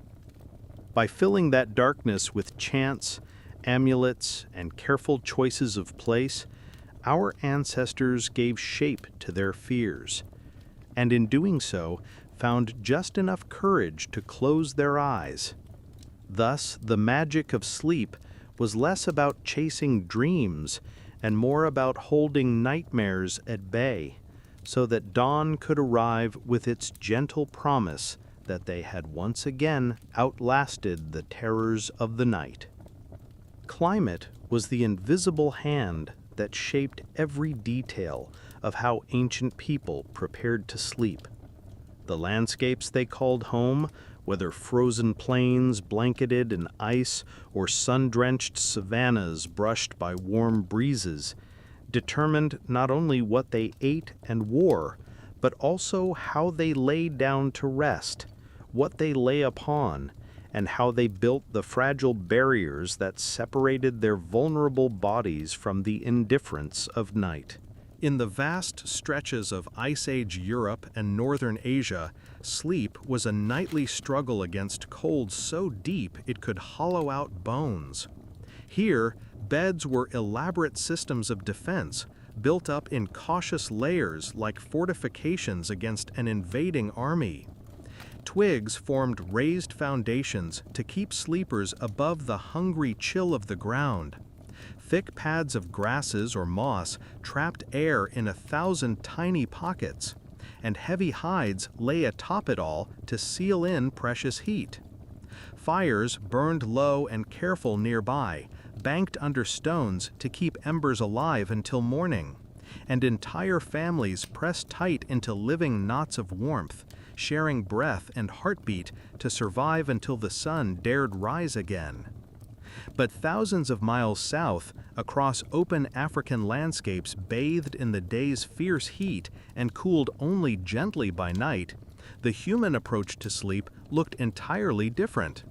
By filling that darkness with chants, amulets, and careful choices of place, our ancestors gave shape to their fears, and in doing so, found just enough courage to close their eyes. Thus, the magic of sleep was less about chasing dreams and more about holding nightmares at bay, so that dawn could arrive with its gentle promise that they had once again outlasted the terrors of the night. Climate was the invisible hand that shaped every detail of how ancient people prepared to sleep. The landscapes they called home, whether frozen plains blanketed in ice or sun-drenched savannas brushed by warm breezes, determined not only what they ate and wore, but also how they lay down to rest, what they lay upon, and how they built the fragile barriers that separated their vulnerable bodies from the indifference of night. In the vast stretches of Ice Age Europe and Northern Asia, sleep was a nightly struggle against cold so deep it could hollow out bones. Here, beds were elaborate systems of defense, built up in cautious layers like fortifications against an invading army. Twigs formed raised foundations to keep sleepers above the hungry chill of the ground. Thick pads of grasses or moss trapped air in 1,000 tiny pockets, and heavy hides lay atop it all to seal in precious heat. Fires burned low and careful nearby, banked under stones to keep embers alive until morning, and entire families pressed tight into living knots of warmth, sharing breath and heartbeat to survive until the sun dared rise again. But thousands of miles south, across open African landscapes bathed in the day's fierce heat and cooled only gently by night, the human approach to sleep looked entirely different.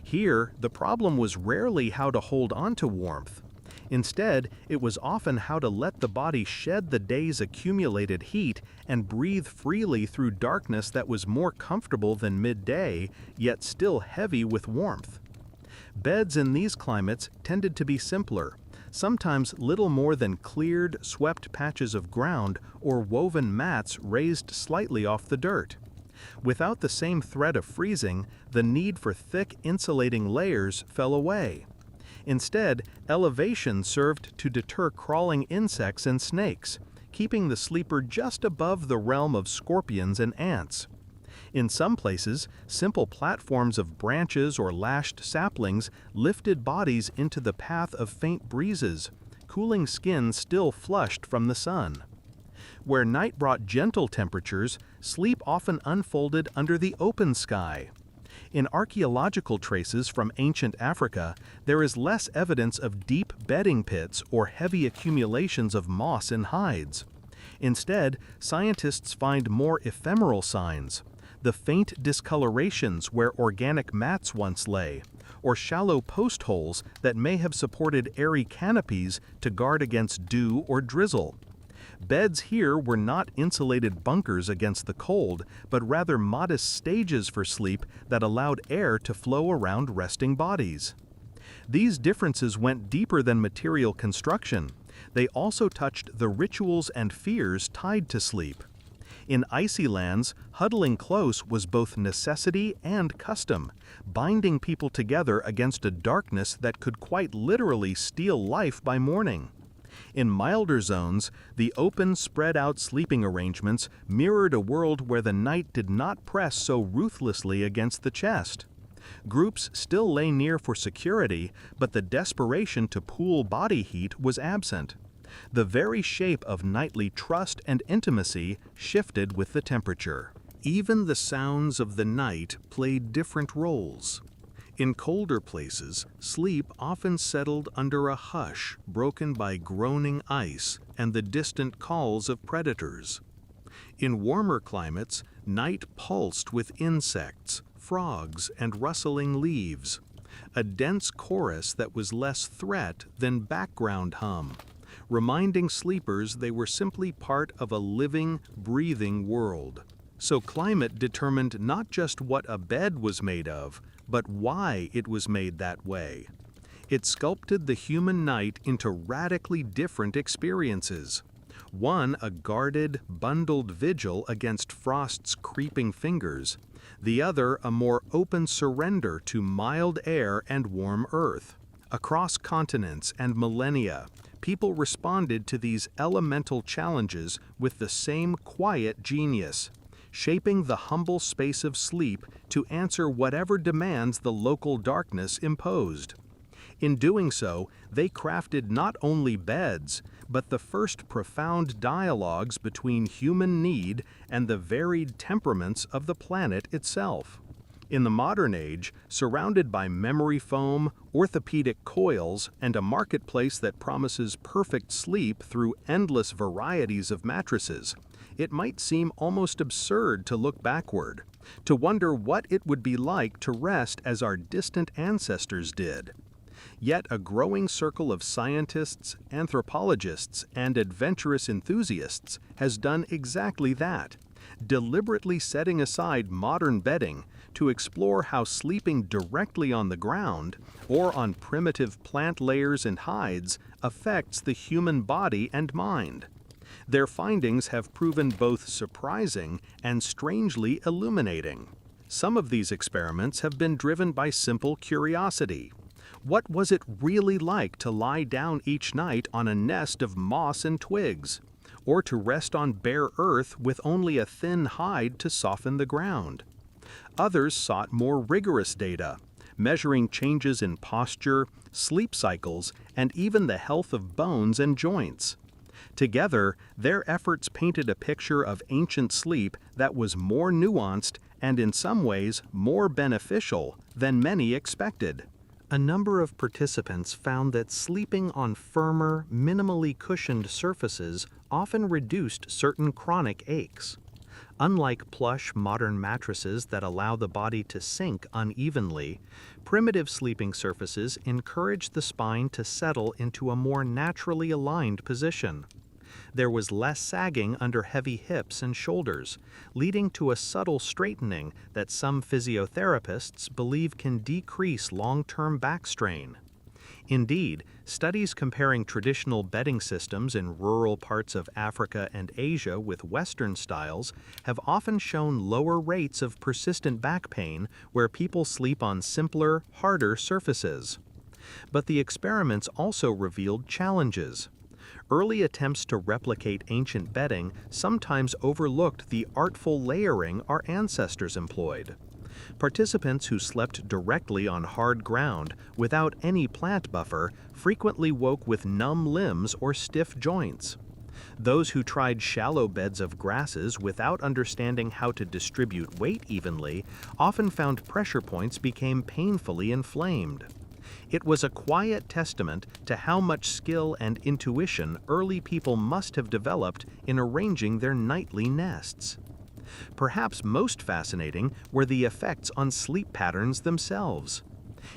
Here, the problem was rarely how to hold on to warmth. Instead, it was often how to let the body shed the day's accumulated heat and breathe freely through darkness that was more comfortable than midday, yet still heavy with warmth. Beds in these climates tended to be simpler, sometimes little more than cleared, swept patches of ground or woven mats raised slightly off the dirt. Without the same threat of freezing, the need for thick insulating layers fell away. Instead, elevation served to deter crawling insects and snakes, keeping the sleeper just above the realm of scorpions and ants. In some places, simple platforms of branches or lashed saplings lifted bodies into the path of faint breezes, cooling skin still flushed from the sun. Where night brought gentle temperatures, sleep often unfolded under the open sky. In archaeological traces from ancient Africa, there is less evidence of deep bedding pits or heavy accumulations of moss and hides. Instead, scientists find more ephemeral signs: the faint discolorations where organic mats once lay, or shallow post holes that may have supported airy canopies to guard against dew or drizzle. Beds here were not insulated bunkers against the cold, but rather modest stages for sleep that allowed air to flow around resting bodies. These differences went deeper than material construction. They also touched the rituals and fears tied to sleep. In icy lands, huddling close was both necessity and custom, binding people together against a darkness that could quite literally steal life by morning. In milder zones, the open, spread-out sleeping arrangements mirrored a world where the night did not press so ruthlessly against the chest. Groups still lay near for security, but the desperation to pool body heat was absent. The very shape of nightly trust and intimacy shifted with the temperature. Even the sounds of the night played different roles. In colder places, sleep often settled under a hush broken by groaning ice and the distant calls of predators. In warmer climates, night pulsed with insects, frogs, and rustling leaves, a dense chorus that was less threat than background hum, reminding sleepers they were simply part of a living, breathing world. So climate determined not just what a bed was made of, but why it was made that way. It sculpted the human night into radically different experiences. One a guarded, bundled vigil against frost's creeping fingers, the other a more open surrender to mild air and warm earth. Across continents and millennia, people responded to these elemental challenges with the same quiet genius, shaping the humble space of sleep to answer whatever demands the local darkness imposed. In doing so, they crafted not only beds, but the first profound dialogues between human need and the varied temperaments of the planet itself. In the modern age, surrounded by memory foam, orthopedic coils, and a marketplace that promises perfect sleep through endless varieties of mattresses, it might seem almost absurd to look backward, to wonder what it would be like to rest as our distant ancestors did. Yet a growing circle of scientists, anthropologists, and adventurous enthusiasts has done exactly that, deliberately setting aside modern bedding to explore how sleeping directly on the ground or on primitive plant layers and hides affects the human body and mind. Their findings have proven both surprising and strangely illuminating. Some of these experiments have been driven by simple curiosity. What was it really like to lie down each night on a nest of moss and twigs, or to rest on bare earth with only a thin hide to soften the ground? Others sought more rigorous data, measuring changes in posture, sleep cycles, and even the health of bones and joints. Together, their efforts painted a picture of ancient sleep that was more nuanced and in some ways more beneficial than many expected. A number of participants found that sleeping on firmer, minimally cushioned surfaces often reduced certain chronic aches. Unlike plush modern mattresses that allow the body to sink unevenly, primitive sleeping surfaces encourage the spine to settle into a more naturally aligned position. There was less sagging under heavy hips and shoulders, leading to a subtle straightening that some physiotherapists believe can decrease long-term back strain. Indeed, studies comparing traditional bedding systems in rural parts of Africa and Asia with Western styles have often shown lower rates of persistent back pain where people sleep on simpler, harder surfaces. But the experiments also revealed challenges. Early attempts to replicate ancient bedding sometimes overlooked the artful layering our ancestors employed. Participants who slept directly on hard ground without any plant buffer frequently woke with numb limbs or stiff joints. Those who tried shallow beds of grasses without understanding how to distribute weight evenly often found pressure points became painfully inflamed. It was a quiet testament to how much skill and intuition early people must have developed in arranging their nightly nests. Perhaps most fascinating were the effects on sleep patterns themselves.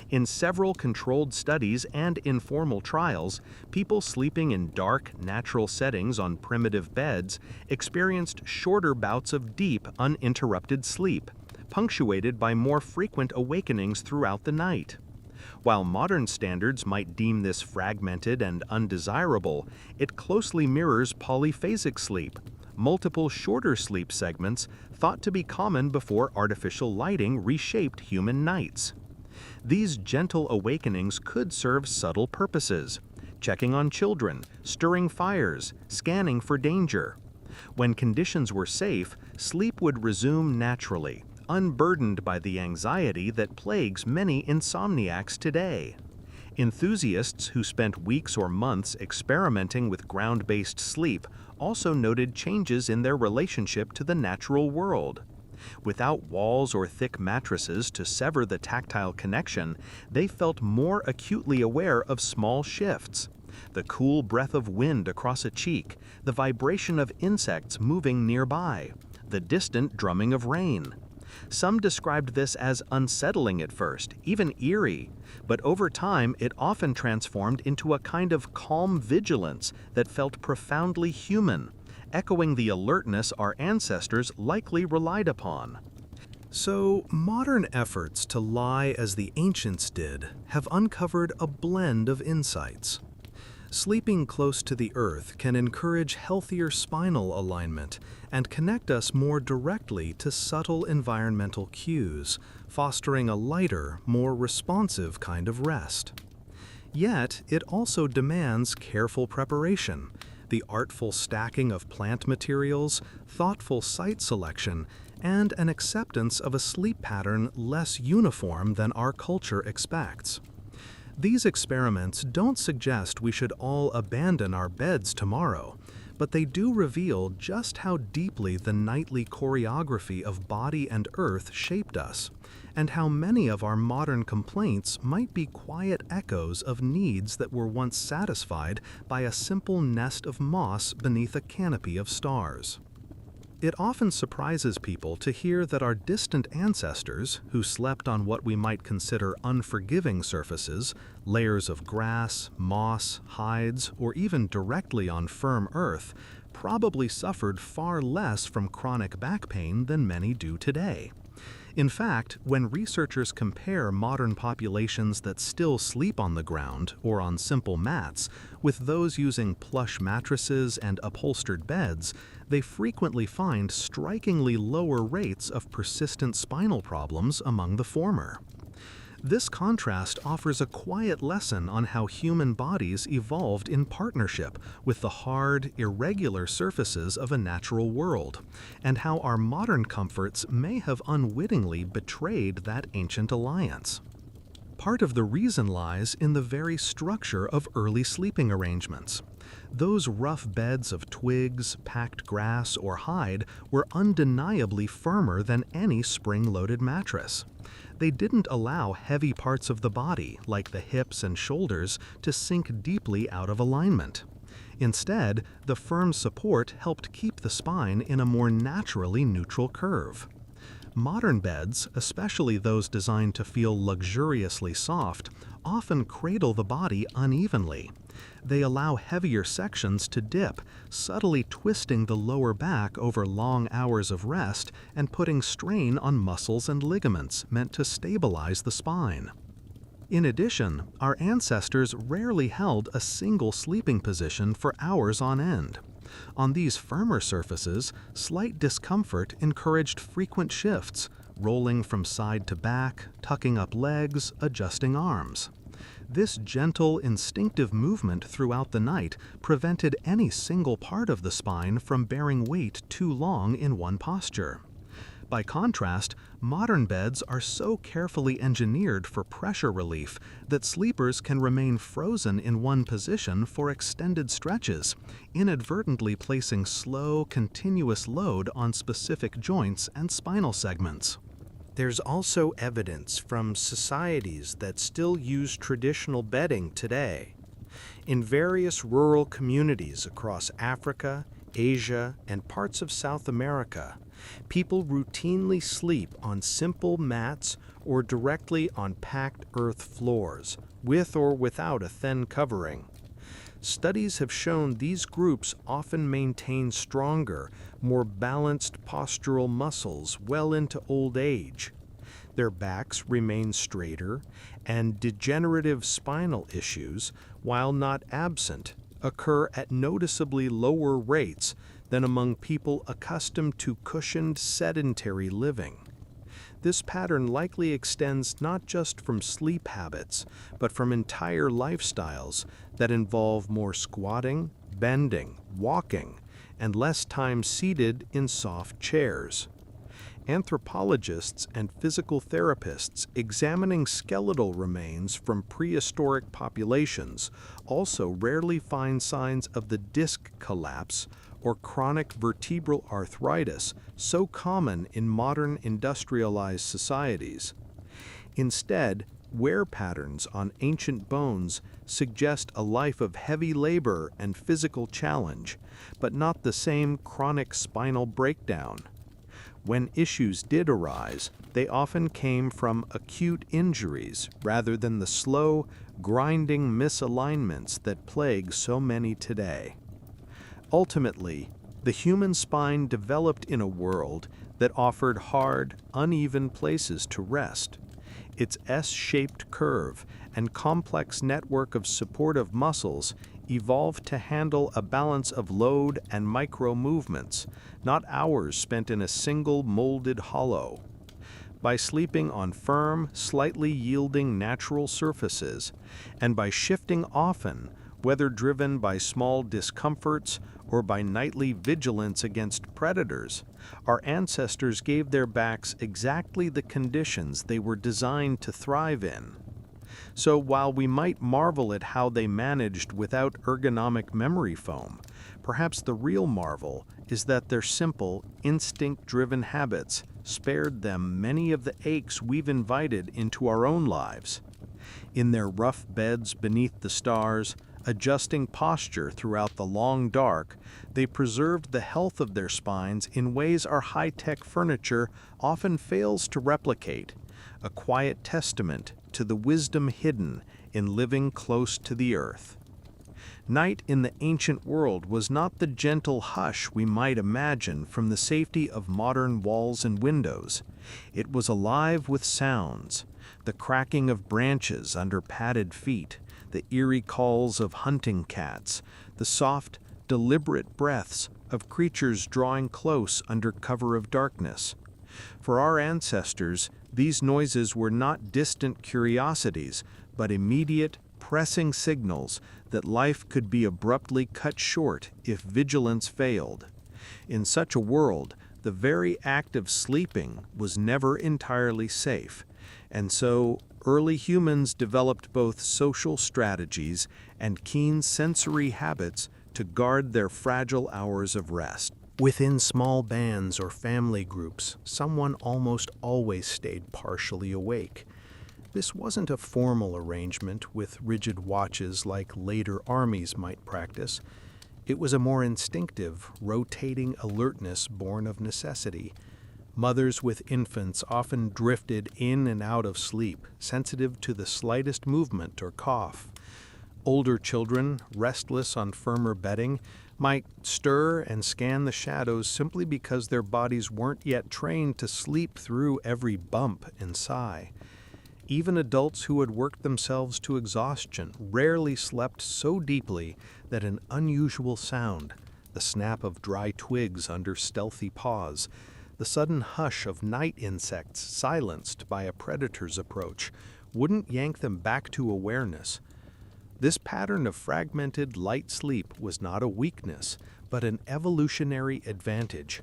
In several controlled studies and informal trials, people sleeping in dark, natural settings on primitive beds experienced shorter bouts of deep, uninterrupted sleep, punctuated by more frequent awakenings throughout the night. While modern standards might deem this fragmented and undesirable, it closely mirrors polyphasic sleep, multiple shorter sleep segments thought to be common before artificial lighting reshaped human nights. These gentle awakenings could serve subtle purposes, checking on children, stirring fires, scanning for danger. When conditions were safe, sleep would resume naturally, unburdened by the anxiety that plagues many insomniacs today. Enthusiasts who spent weeks or months experimenting with ground-based sleep also noted changes in their relationship to the natural world. Without walls or thick mattresses to sever the tactile connection, they felt more acutely aware of small shifts. The cool breath of wind across a cheek, the vibration of insects moving nearby, the distant drumming of rain. Some described this as unsettling at first, even eerie, but over time it often transformed into a kind of calm vigilance that felt profoundly human, echoing the alertness our ancestors likely relied upon. So, modern efforts to lie as the ancients did have uncovered a blend of insights. Sleeping close to the earth can encourage healthier spinal alignment and connect us more directly to subtle environmental cues, fostering a lighter, more responsive kind of rest. Yet, it also demands careful preparation, the artful stacking of plant materials, thoughtful site selection, and an acceptance of a sleep pattern less uniform than our culture expects. These experiments don't suggest we should all abandon our beds tomorrow, but they do reveal just how deeply the nightly choreography of body and earth shaped us, and how many of our modern complaints might be quiet echoes of needs that were once satisfied by a simple nest of moss beneath a canopy of stars. It often surprises people to hear that our distant ancestors, who slept on what we might consider unforgiving surfaces, layers of grass, moss, hides, or even directly on firm earth, probably suffered far less from chronic back pain than many do today. In fact, when researchers compare modern populations that still sleep on the ground or on simple mats with those using plush mattresses and upholstered beds, they frequently find strikingly lower rates of persistent spinal problems among the former. This contrast offers a quiet lesson on how human bodies evolved in partnership with the hard, irregular surfaces of a natural world, and how our modern comforts may have unwittingly betrayed that ancient alliance. Part of the reason lies in the very structure of early sleeping arrangements. Those rough beds of twigs, packed grass, or hide were undeniably firmer than any spring-loaded mattress. They didn't allow heavy parts of the body, like the hips and shoulders, to sink deeply out of alignment. Instead, the firm support helped keep the spine in a more naturally neutral curve. Modern beds, especially those designed to feel luxuriously soft, often cradle the body unevenly. They allow heavier sections to dip, subtly twisting the lower back over long hours of rest and putting strain on muscles and ligaments meant to stabilize the spine. In addition, our ancestors rarely held a single sleeping position for hours on end. On these firmer surfaces, slight discomfort encouraged frequent shifts, rolling from side to back, tucking up legs, adjusting arms. This gentle, instinctive movement throughout the night prevented any single part of the spine from bearing weight too long in one posture. By contrast, modern beds are so carefully engineered for pressure relief that sleepers can remain frozen in one position for extended stretches, inadvertently placing slow, continuous load on specific joints and spinal segments. There's also evidence from societies that still use traditional bedding today. In various rural communities across Africa, Asia, and parts of South America, people routinely sleep on simple mats or directly on packed earth floors, with or without a thin covering. Studies have shown these groups often maintain stronger, more balanced postural muscles well into old age. Their backs remain straighter, and degenerative spinal issues, while not absent, occur at noticeably lower rates than among people accustomed to cushioned sedentary living. This pattern likely extends not just from sleep habits, but from entire lifestyles that involve more squatting, bending, walking, and less time seated in soft chairs. Anthropologists and physical therapists examining skeletal remains from prehistoric populations also rarely find signs of the disc collapse or chronic vertebral arthritis so common in modern industrialized societies. Instead, wear patterns on ancient bones suggest a life of heavy labor and physical challenge, but not the same chronic spinal breakdown. When issues did arise, they often came from acute injuries rather than the slow, grinding misalignments that plague so many today. Ultimately, the human spine developed in a world that offered hard, uneven places to rest. Its S-shaped curve and complex network of supportive muscles evolved to handle a balance of load and micro-movements, not hours spent in a single molded hollow. By sleeping on firm, slightly yielding natural surfaces, and by shifting often, whether driven by small discomforts or by nightly vigilance against predators, our ancestors gave their backs exactly the conditions they were designed to thrive in. So while we might marvel at how they managed without ergonomic memory foam, perhaps the real marvel is that their simple, instinct-driven habits spared them many of the aches we've invited into our own lives. In their rough beds beneath the stars, adjusting posture throughout the long dark, they preserved the health of their spines in ways our high-tech furniture often fails to replicate, a quiet testament to the wisdom hidden in living close to the earth. Night in the ancient world was not the gentle hush we might imagine from the safety of modern walls and windows. It was alive with sounds, the cracking of branches under padded feet, the eerie calls of hunting cats, the soft, deliberate breaths of creatures drawing close under cover of darkness. For our ancestors, these noises were not distant curiosities, but immediate, pressing signals that life could be abruptly cut short if vigilance failed. In such a world, the very act of sleeping was never entirely safe, and so early humans developed both social strategies and keen sensory habits to guard their fragile hours of rest. Within small bands or family groups, someone almost always stayed partially awake. This wasn't a formal arrangement with rigid watches like later armies might practice. It was a more instinctive, rotating alertness born of necessity. Mothers with infants often drifted in and out of sleep, sensitive to the slightest movement or cough. Older children, restless on firmer bedding, might stir and scan the shadows simply because their bodies weren't yet trained to sleep through every bump and sigh. Even adults who had worked themselves to exhaustion rarely slept so deeply that an unusual sound, the snap of dry twigs under stealthy paws, the sudden hush of night insects silenced by a predator's approach, wouldn't yank them back to awareness. This pattern of fragmented light sleep was not a weakness, but an evolutionary advantage.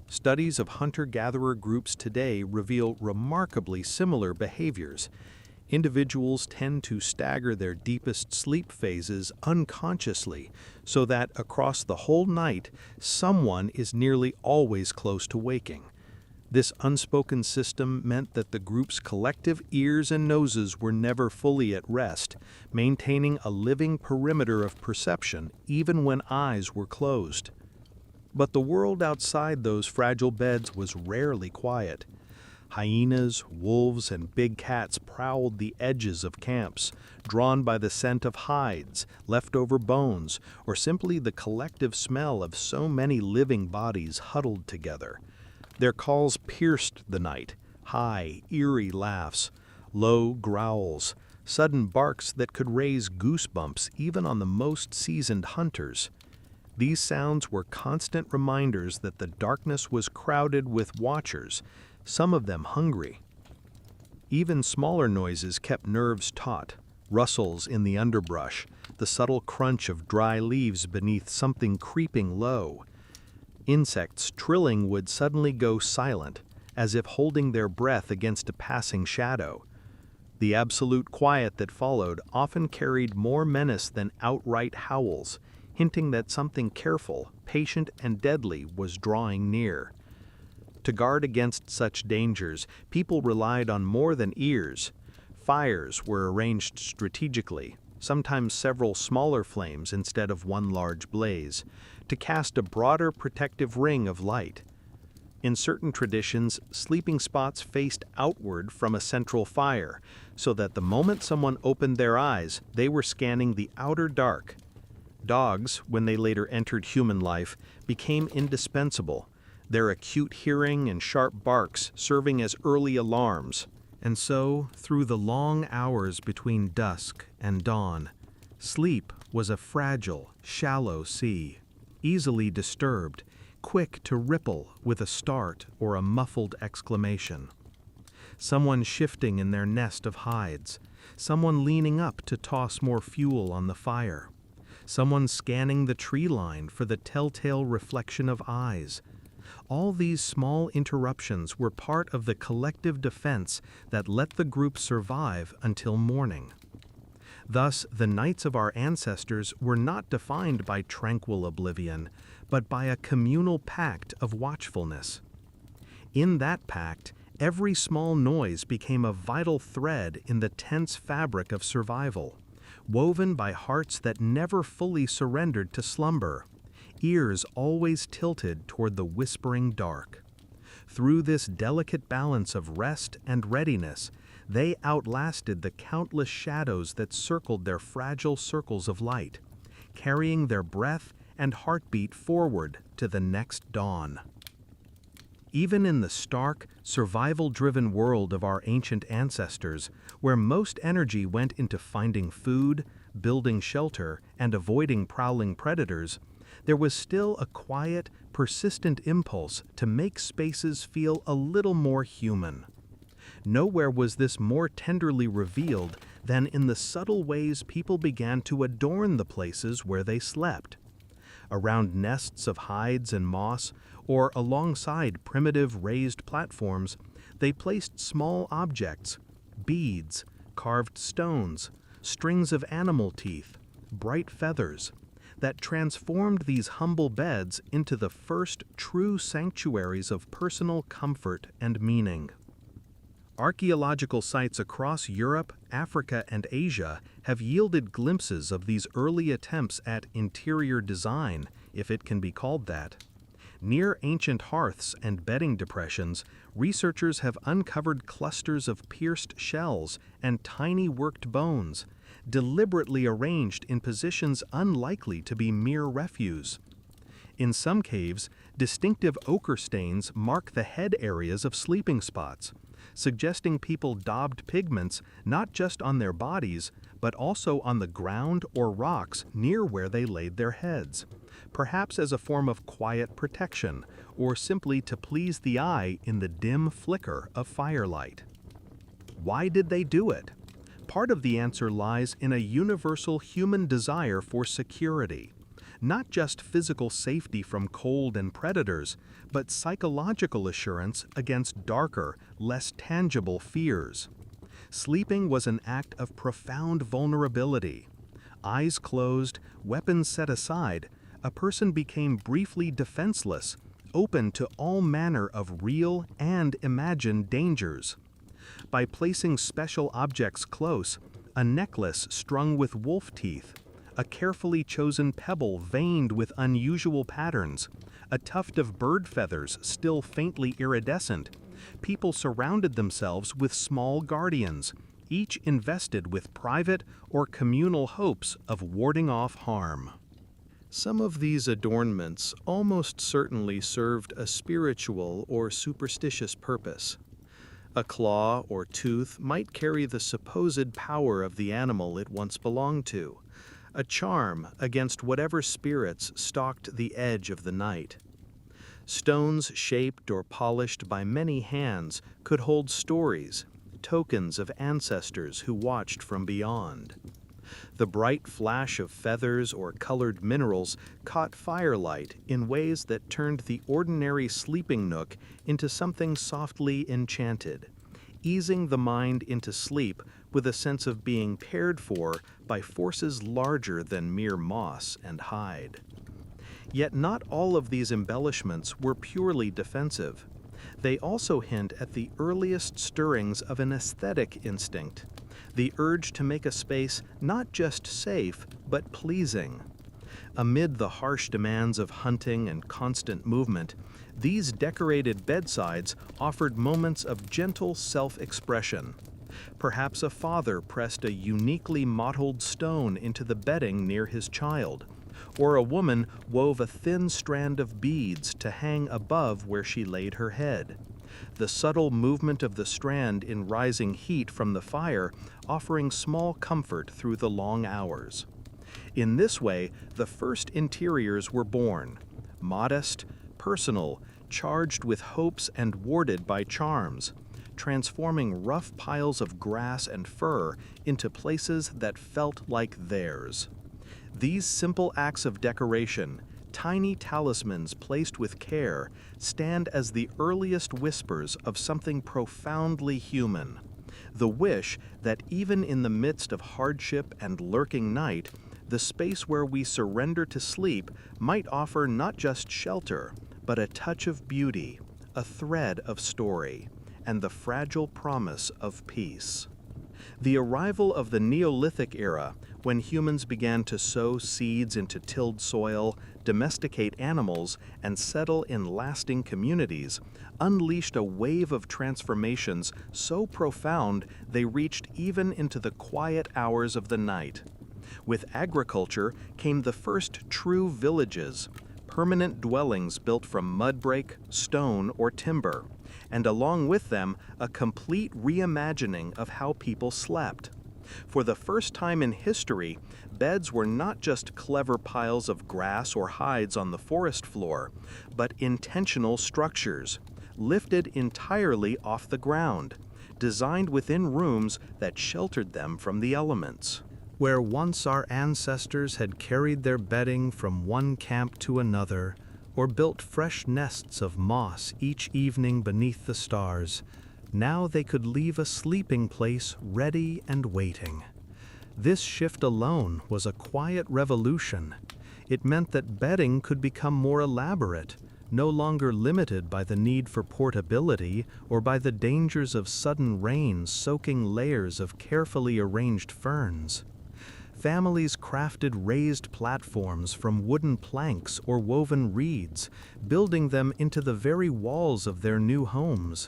Studies of hunter-gatherer groups today reveal remarkably similar behaviors. Individuals tend to stagger their deepest sleep phases unconsciously, so that across the whole night, someone is nearly always close to waking. This unspoken system meant that the group's collective ears and noses were never fully at rest, maintaining a living perimeter of perception even when eyes were closed. But the world outside those fragile beds was rarely quiet. Hyenas, wolves, and big cats prowled the edges of camps, drawn by the scent of hides, leftover bones, or simply the collective smell of so many living bodies huddled together. Their calls pierced the night, high, eerie laughs, low growls, sudden barks that could raise goosebumps even on the most seasoned hunters. These sounds were constant reminders that the darkness was crowded with watchers, some of them hungry. Even smaller noises kept nerves taut: rustles in the underbrush, the subtle crunch of dry leaves beneath something creeping low. Insects trilling would suddenly go silent, as if holding their breath against a passing shadow. The absolute quiet that followed often carried more menace than outright howls, hinting that something careful, patient, and deadly was drawing near. To guard against such dangers, people relied on more than ears. Fires were arranged strategically, sometimes several smaller flames instead of one large blaze, to cast a broader protective ring of light. In certain traditions, sleeping spots faced outward from a central fire, so that the moment someone opened their eyes, they were scanning the outer dark. Dogs, when they later entered human life, became indispensable, their acute hearing and sharp barks serving as early alarms. And so, through the long hours between dusk and dawn, sleep was a fragile, shallow sea, easily disturbed, quick to ripple with a start or a muffled exclamation. Someone shifting in their nest of hides, someone leaning up to toss more fuel on the fire, someone scanning the tree line for the telltale reflection of eyes. All these small interruptions were part of the collective defense that let the group survive until morning. Thus, the nights of our ancestors were not defined by tranquil oblivion, but by a communal pact of watchfulness. In that pact, every small noise became a vital thread in the tense fabric of survival, woven by hearts that never fully surrendered to slumber, ears always tilted toward the whispering dark. Through this delicate balance of rest and readiness, they outlasted the countless shadows that circled their fragile circles of light, carrying their breath and heartbeat forward to the next dawn. Even in the stark, survival-driven world of our ancient ancestors, where most energy went into finding food, building shelter, and avoiding prowling predators, there was still a quiet, persistent impulse to make spaces feel a little more human. Nowhere was this more tenderly revealed than in the subtle ways people began to adorn the places where they slept. Around nests of hides and moss, or alongside primitive raised platforms, they placed small objects: beads, carved stones, strings of animal teeth, bright feathers, that transformed these humble beds into the first true sanctuaries of personal comfort and meaning. Archaeological sites across Europe, Africa, and Asia have yielded glimpses of these early attempts at interior design, if it can be called that. Near ancient hearths and bedding depressions, researchers have uncovered clusters of pierced shells and tiny worked bones, deliberately arranged in positions unlikely to be mere refuse. In some caves, distinctive ochre stains mark the head areas of sleeping spots, suggesting people daubed pigments not just on their bodies, but also on the ground or rocks near where they laid their heads, perhaps as a form of quiet protection, or simply to please the eye in the dim flicker of firelight. Why did they do it? Part of the answer lies in a universal human desire for security. Not just physical safety from cold and predators, but psychological assurance against darker, less tangible fears. Sleeping was an act of profound vulnerability. Eyes closed, weapons set aside, a person became briefly defenseless, open to all manner of real and imagined dangers. By placing special objects close, a necklace strung with wolf teeth, a carefully chosen pebble veined with unusual patterns, a tuft of bird feathers still faintly iridescent, people surrounded themselves with small guardians, each invested with private or communal hopes of warding off harm. Some of these adornments almost certainly served a spiritual or superstitious purpose. A claw or tooth might carry the supposed power of the animal it once belonged to, a charm against whatever spirits stalked the edge of the night. Stones shaped or polished by many hands could hold stories, tokens of ancestors who watched from beyond. The bright flash of feathers or colored minerals caught firelight in ways that turned the ordinary sleeping nook into something softly enchanted, easing the mind into sleep with a sense of being cared for by forces larger than mere moss and hide. Yet not all of these embellishments were purely defensive. They also hint at the earliest stirrings of an aesthetic instinct, the urge to make a space not just safe, but pleasing. Amid the harsh demands of hunting and constant movement, these decorated bedsides offered moments of gentle self-expression. Perhaps a father pressed a uniquely mottled stone into the bedding near his child, or a woman wove a thin strand of beads to hang above where she laid her head, the subtle movement of the strand in rising heat from the fire offering small comfort through the long hours. In this way, the first interiors were born, modest, personal, charged with hopes and warded by charms, transforming rough piles of grass and fur into places that felt like theirs. These simple acts of decoration, tiny talismans placed with care, stand as the earliest whispers of something profoundly human. The wish that even in the midst of hardship and lurking night, the space where we surrender to sleep might offer not just shelter, but a touch of beauty, a thread of story, and the fragile promise of peace. The arrival of the Neolithic era, when humans began to sow seeds into tilled soil, domesticate animals, and settle in lasting communities, unleashed a wave of transformations so profound they reached even into the quiet hours of the night. With agriculture came the first true villages, permanent dwellings built from mudbrake, stone, or timber, and along with them a complete reimagining of how people slept. For the first time in history, beds were not just clever piles of grass or hides on the forest floor, but intentional structures, lifted entirely off the ground, designed within rooms that sheltered them from the elements. Where once our ancestors had carried their bedding from one camp to another, or built fresh nests of moss each evening beneath the stars, now they could leave a sleeping place ready and waiting. This shift alone was a quiet revolution. It meant that bedding could become more elaborate, no longer limited by the need for portability or by the dangers of sudden rain soaking layers of carefully arranged ferns. Families crafted raised platforms from wooden planks or woven reeds, building them into the very walls of their new homes.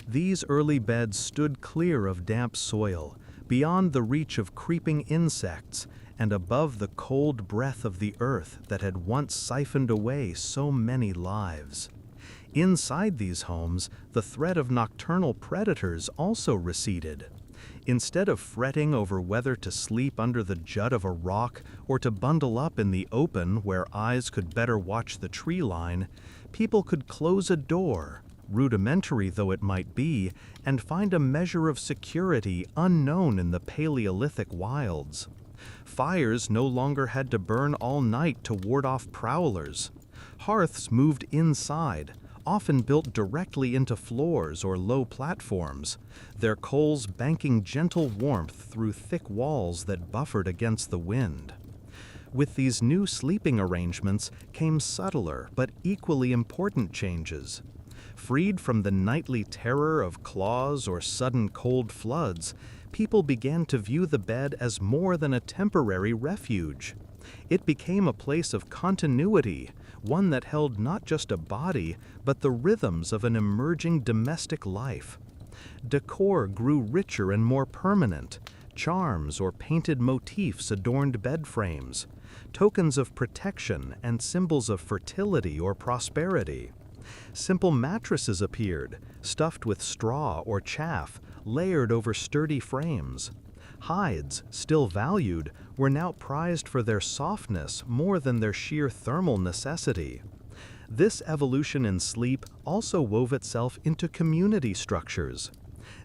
These early beds stood clear of damp soil, beyond the reach of creeping insects, and above the cold breath of the earth that had once siphoned away so many lives. Inside these homes, the threat of nocturnal predators also receded. Instead of fretting over whether to sleep under the jut of a rock or to bundle up in the open where eyes could better watch the tree line, people could close a door, rudimentary though it might be, and find a measure of security unknown in the Paleolithic wilds. Fires no longer had to burn all night to ward off prowlers. Hearths moved inside, often built directly into floors or low platforms, their coals banking gentle warmth through thick walls that buffered against the wind. With these new sleeping arrangements came subtler but equally important changes. Freed from the nightly terror of claws or sudden cold floods, people began to view the bed as more than a temporary refuge. It became a place of continuity, one that held not just a body, but the rhythms of an emerging domestic life. Decor grew richer and more permanent. Charms or painted motifs adorned bed frames, tokens of protection and symbols of fertility or prosperity. Simple mattresses appeared, stuffed with straw or chaff, layered over sturdy frames. Hides, still valued, were now prized for their softness more than their sheer thermal necessity. This evolution in sleep also wove itself into community structures.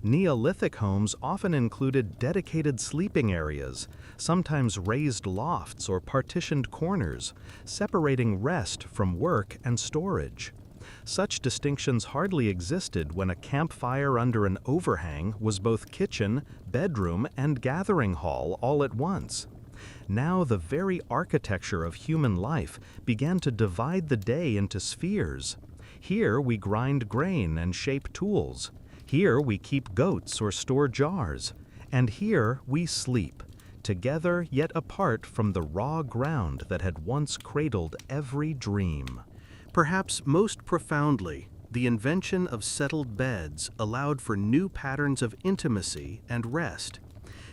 Neolithic homes often included dedicated sleeping areas, sometimes raised lofts or partitioned corners, separating rest from work and storage. Such distinctions hardly existed when a campfire under an overhang was both kitchen, bedroom, and gathering hall all at once. Now the very architecture of human life began to divide the day into spheres. Here we grind grain and shape tools. Here we keep goats or store jars. And here we sleep, together yet apart from the raw ground that had once cradled every dream. Perhaps most profoundly, the invention of settled beds allowed for new patterns of intimacy and rest.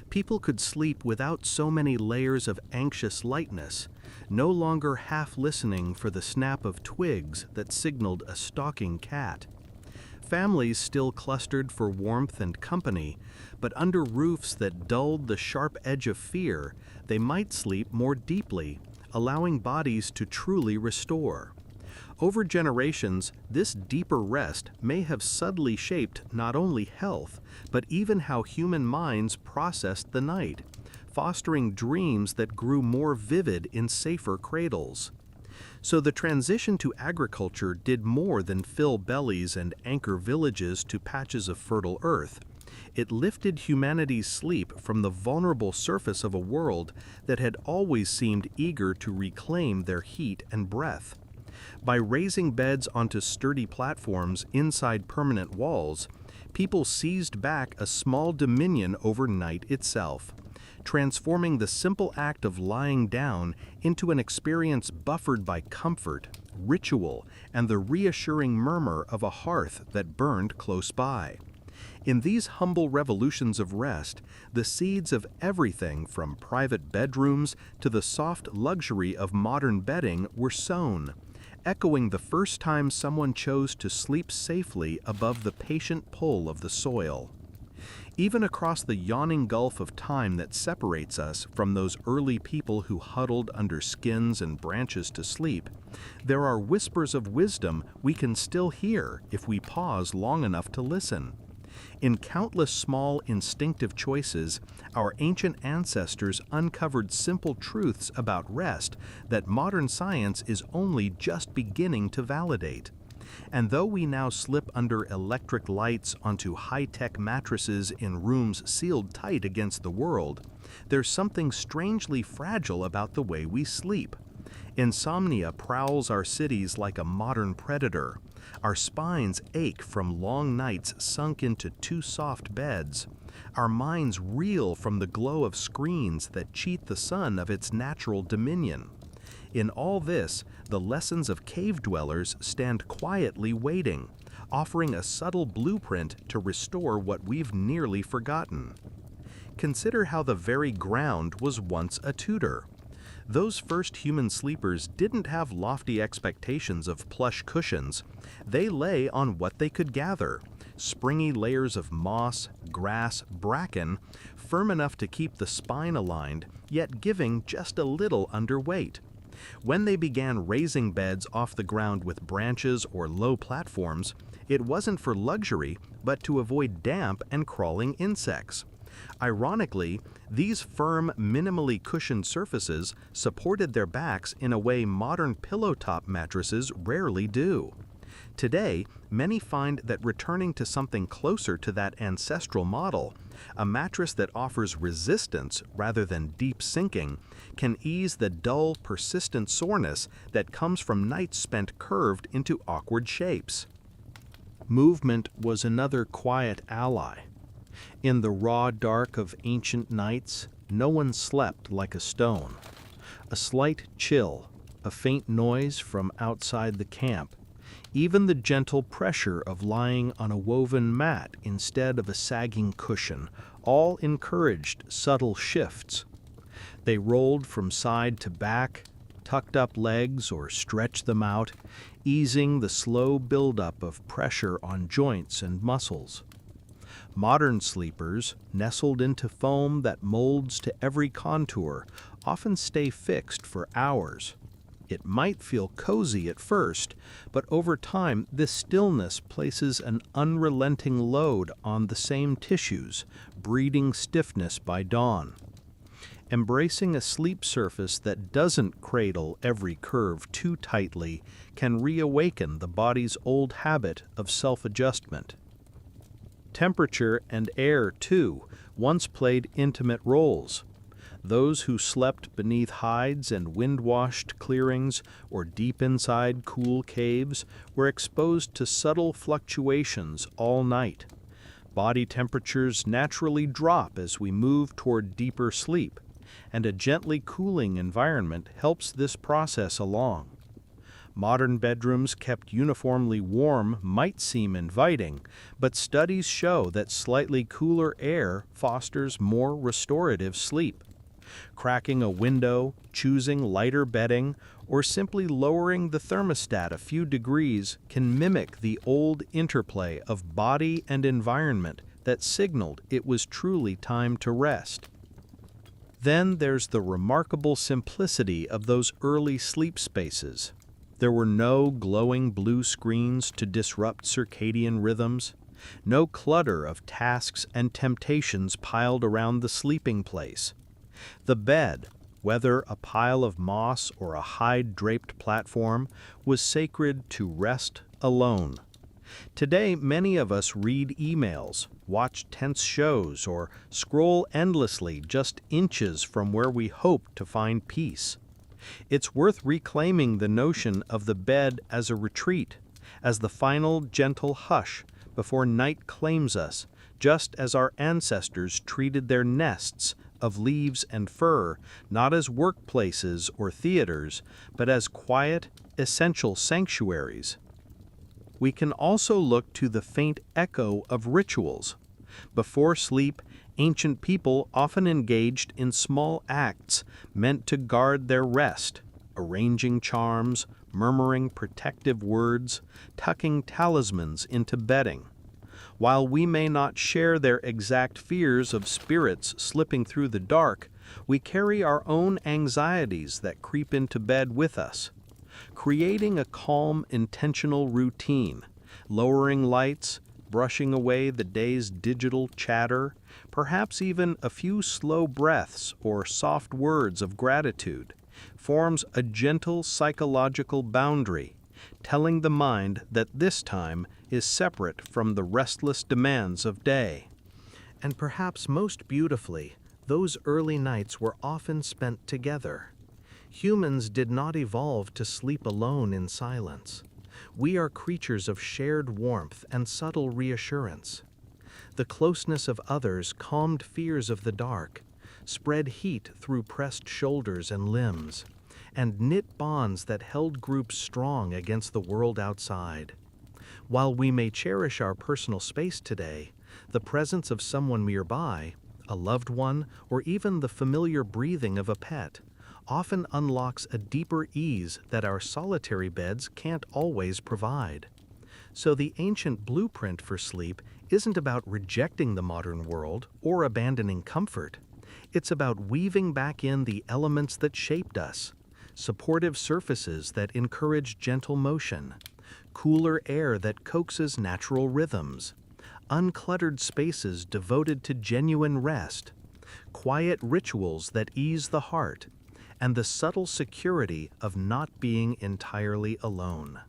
People could sleep without so many layers of anxious lightness, no longer half listening for the snap of twigs that signaled a stalking cat. Families still clustered for warmth and company, but under roofs that dulled the sharp edge of fear, they might sleep more deeply, allowing bodies to truly restore. Over generations, this deeper rest may have subtly shaped not only health, but even how human minds processed the night, fostering dreams that grew more vivid in safer cradles. So the transition to agriculture did more than fill bellies and anchor villages to patches of fertile earth. It lifted humanity's sleep from the vulnerable surface of a world that had always seemed eager to reclaim their heat and breath. By raising beds onto sturdy platforms inside permanent walls, people seized back a small dominion over night itself, transforming the simple act of lying down into an experience buffered by comfort, ritual, and the reassuring murmur of a hearth that burned close by. In these humble revolutions of rest, the seeds of everything from private bedrooms to the soft luxury of modern bedding were sown, echoing the first time someone chose to sleep safely above the patient pull of the soil. Even across the yawning gulf of time that separates us from those early people who huddled under skins and branches to sleep, there are whispers of wisdom we can still hear if we pause long enough to listen. In countless small instinctive choices, our ancient ancestors uncovered simple truths about rest that modern science is only just beginning to validate. And though we now slip under electric lights onto high-tech mattresses in rooms sealed tight against the world, there's something strangely fragile about the way we sleep. Insomnia prowls our cities like a modern predator. Our spines ache from long nights sunk into too soft beds. Our minds reel from the glow of screens that cheat the sun of its natural dominion. In all this, the lessons of cave dwellers stand quietly waiting, offering a subtle blueprint to restore what we've nearly forgotten. Consider how the very ground was once a tutor. Those first human sleepers didn't have lofty expectations of plush cushions. They lay on what they could gather, springy layers of moss, grass, bracken, firm enough to keep the spine aligned, yet giving just a little underweight. When they began raising beds off the ground with branches or low platforms, it wasn't for luxury, but to avoid damp and crawling insects. Ironically, these firm, minimally cushioned surfaces supported their backs in a way modern pillow-top mattresses rarely do. Today, many find that returning to something closer to that ancestral model, a mattress that offers resistance rather than deep sinking, can ease the dull, persistent soreness that comes from nights spent curved into awkward shapes. Movement was another quiet ally. In the raw dark of ancient nights, no one slept like a stone. A slight chill, a faint noise from outside the camp, even the gentle pressure of lying on a woven mat instead of a sagging cushion, all encouraged subtle shifts. They rolled from side to back, tucked up legs or stretched them out, easing the slow buildup of pressure on joints and muscles. Modern sleepers, nestled into foam that molds to every contour, often stay fixed for hours. It might feel cozy at first, but over time this stillness places an unrelenting load on the same tissues, breeding stiffness by dawn. Embracing a sleep surface that doesn't cradle every curve too tightly can reawaken the body's old habit of self-adjustment. Temperature and air, too, once played intimate roles. Those who slept beneath hides and wind-washed clearings or deep inside cool caves were exposed to subtle fluctuations all night. Body temperatures naturally drop as we move toward deeper sleep, and a gently cooling environment helps this process along. Modern bedrooms kept uniformly warm might seem inviting, but studies show that slightly cooler air fosters more restorative sleep. Cracking a window, choosing lighter bedding, or simply lowering the thermostat a few degrees can mimic the old interplay of body and environment that signaled it was truly time to rest. Then there's the remarkable simplicity of those early sleep spaces. There were no glowing blue screens to disrupt circadian rhythms, no clutter of tasks and temptations piled around the sleeping place. The bed, whether a pile of moss or a hide-draped platform, was sacred to rest alone. Today, many of us read emails, watch tense shows, or scroll endlessly just inches from where we hope to find peace. It's worth reclaiming the notion of the bed as a retreat, as the final gentle hush before night claims us, just as our ancestors treated their nests of leaves and fur not as workplaces or theaters, but as quiet, essential sanctuaries. We can also look to the faint echo of rituals. Before sleep, ancient people often engaged in small acts meant to guard their rest, arranging charms, murmuring protective words, tucking talismans into bedding. While we may not share their exact fears of spirits slipping through the dark, we carry our own anxieties that creep into bed with us. Creating a calm, intentional routine, lowering lights, brushing away the day's digital chatter, perhaps even a few slow breaths or soft words of gratitude, forms a gentle psychological boundary, telling the mind that this time is separate from the restless demands of day. And perhaps most beautifully, those early nights were often spent together. Humans did not evolve to sleep alone in silence. We are creatures of shared warmth and subtle reassurance. The closeness of others calmed fears of the dark, spread heat through pressed shoulders and limbs, and knit bonds that held groups strong against the world outside. While we may cherish our personal space today, the presence of someone nearby, a loved one, or even the familiar breathing of a pet, often unlocks a deeper ease that our solitary beds can't always provide. So the ancient blueprint for sleep isn't about rejecting the modern world or abandoning comfort. It's about weaving back in the elements that shaped us, supportive surfaces that encourage gentle motion, cooler air that coaxes natural rhythms, uncluttered spaces devoted to genuine rest, quiet rituals that ease the heart, and the subtle security of not being entirely alone.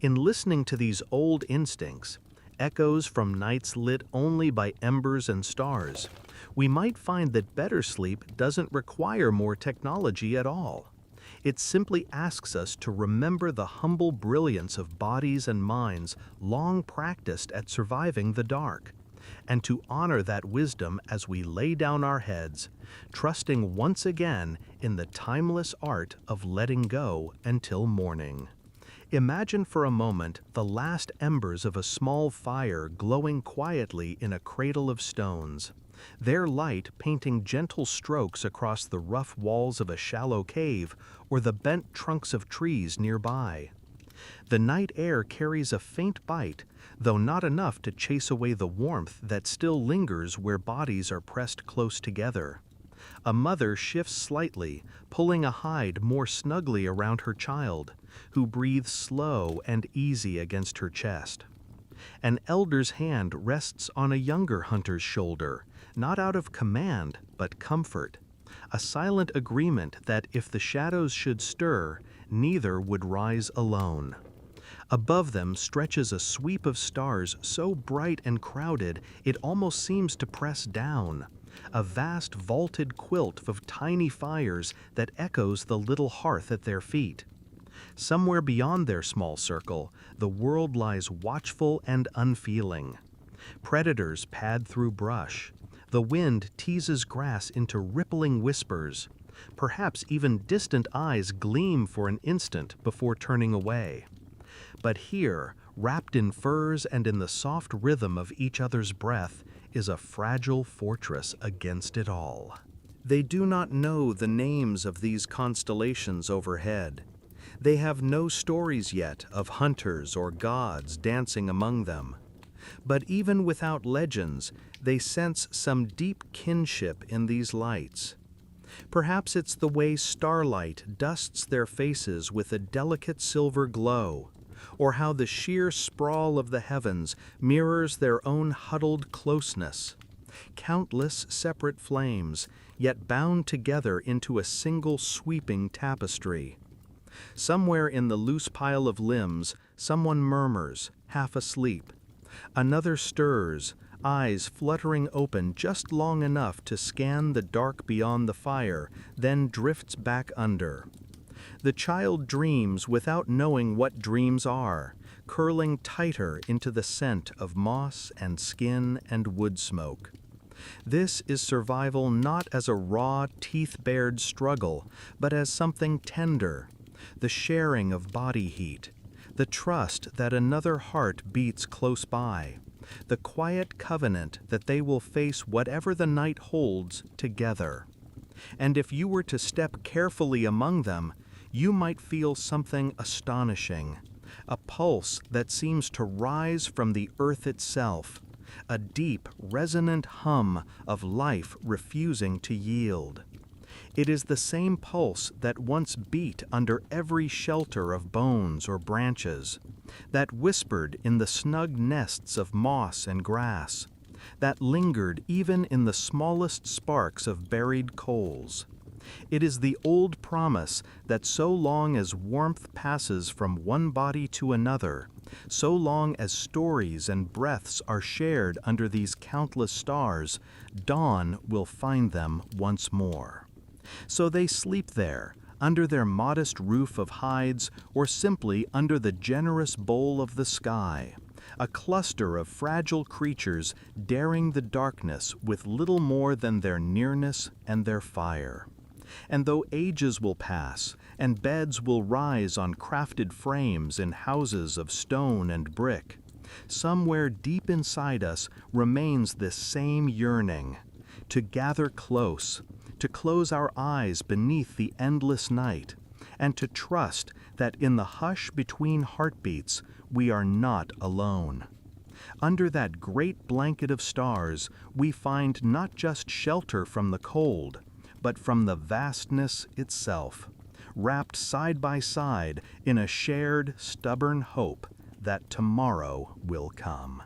In listening to these old instincts, echoes from nights lit only by embers and stars, we might find that better sleep doesn't require more technology at all. It simply asks us to remember the humble brilliance of bodies and minds long practiced at surviving the dark, and to honor that wisdom as we lay down our heads, trusting once again in the timeless art of letting go until morning. Imagine for a moment the last embers of a small fire glowing quietly in a cradle of stones, their light painting gentle strokes across the rough walls of a shallow cave or the bent trunks of trees nearby. The night air carries a faint bite, though not enough to chase away the warmth that still lingers where bodies are pressed close together. A mother shifts slightly, pulling a hide more snugly around her child, who breathes slow and easy against her chest. An elder's hand rests on a younger hunter's shoulder, not out of command, but comfort. A silent agreement that if the shadows should stir, neither would rise alone. Above them stretches a sweep of stars so bright and crowded it almost seems to press down. A vast vaulted quilt of tiny fires that echoes the little hearth at their feet. Somewhere beyond their small circle, the world lies watchful and unfeeling. Predators pad through brush. The wind teases grass into rippling whispers. Perhaps even distant eyes gleam for an instant before turning away. But here, wrapped in furs and in the soft rhythm of each other's breath, is a fragile fortress against it all. They do not know the names of these constellations overhead. They have no stories yet of hunters or gods dancing among them. But even without legends, they sense some deep kinship in these lights. Perhaps it's the way starlight dusts their faces with a delicate silver glow, or how the sheer sprawl of the heavens mirrors their own huddled closeness. Countless separate flames, yet bound together into a single sweeping tapestry. Somewhere in the loose pile of limbs, someone murmurs, half asleep. Another stirs, eyes fluttering open just long enough to scan the dark beyond the fire, then drifts back under. The child dreams without knowing what dreams are, curling tighter into the scent of moss and skin and wood smoke. This is survival not as a raw, teeth-bared struggle, but as something tender, the sharing of body heat, the trust that another heart beats close by, the quiet covenant that they will face whatever the night holds together. And if you were to step carefully among them, you might feel something astonishing, a pulse that seems to rise from the earth itself, a deep, resonant hum of life refusing to yield. It is the same pulse that once beat under every shelter of bones or branches, that whispered in the snug nests of moss and grass, that lingered even in the smallest sparks of buried coals. It is the old promise that so long as warmth passes from one body to another, so long as stories and breaths are shared under these countless stars, dawn will find them once more. So they sleep there, under their modest roof of hides, or simply under the generous bowl of the sky, a cluster of fragile creatures daring the darkness with little more than their nearness and their fire. And though ages will pass, and beds will rise on crafted frames in houses of stone and brick, somewhere deep inside us remains this same yearning, to gather close, to close our eyes beneath the endless night, and to trust that in the hush between heartbeats we are not alone. Under that great blanket of stars, we find not just shelter from the cold, but from the vastness itself, wrapped side by side in a shared, stubborn hope that tomorrow will come.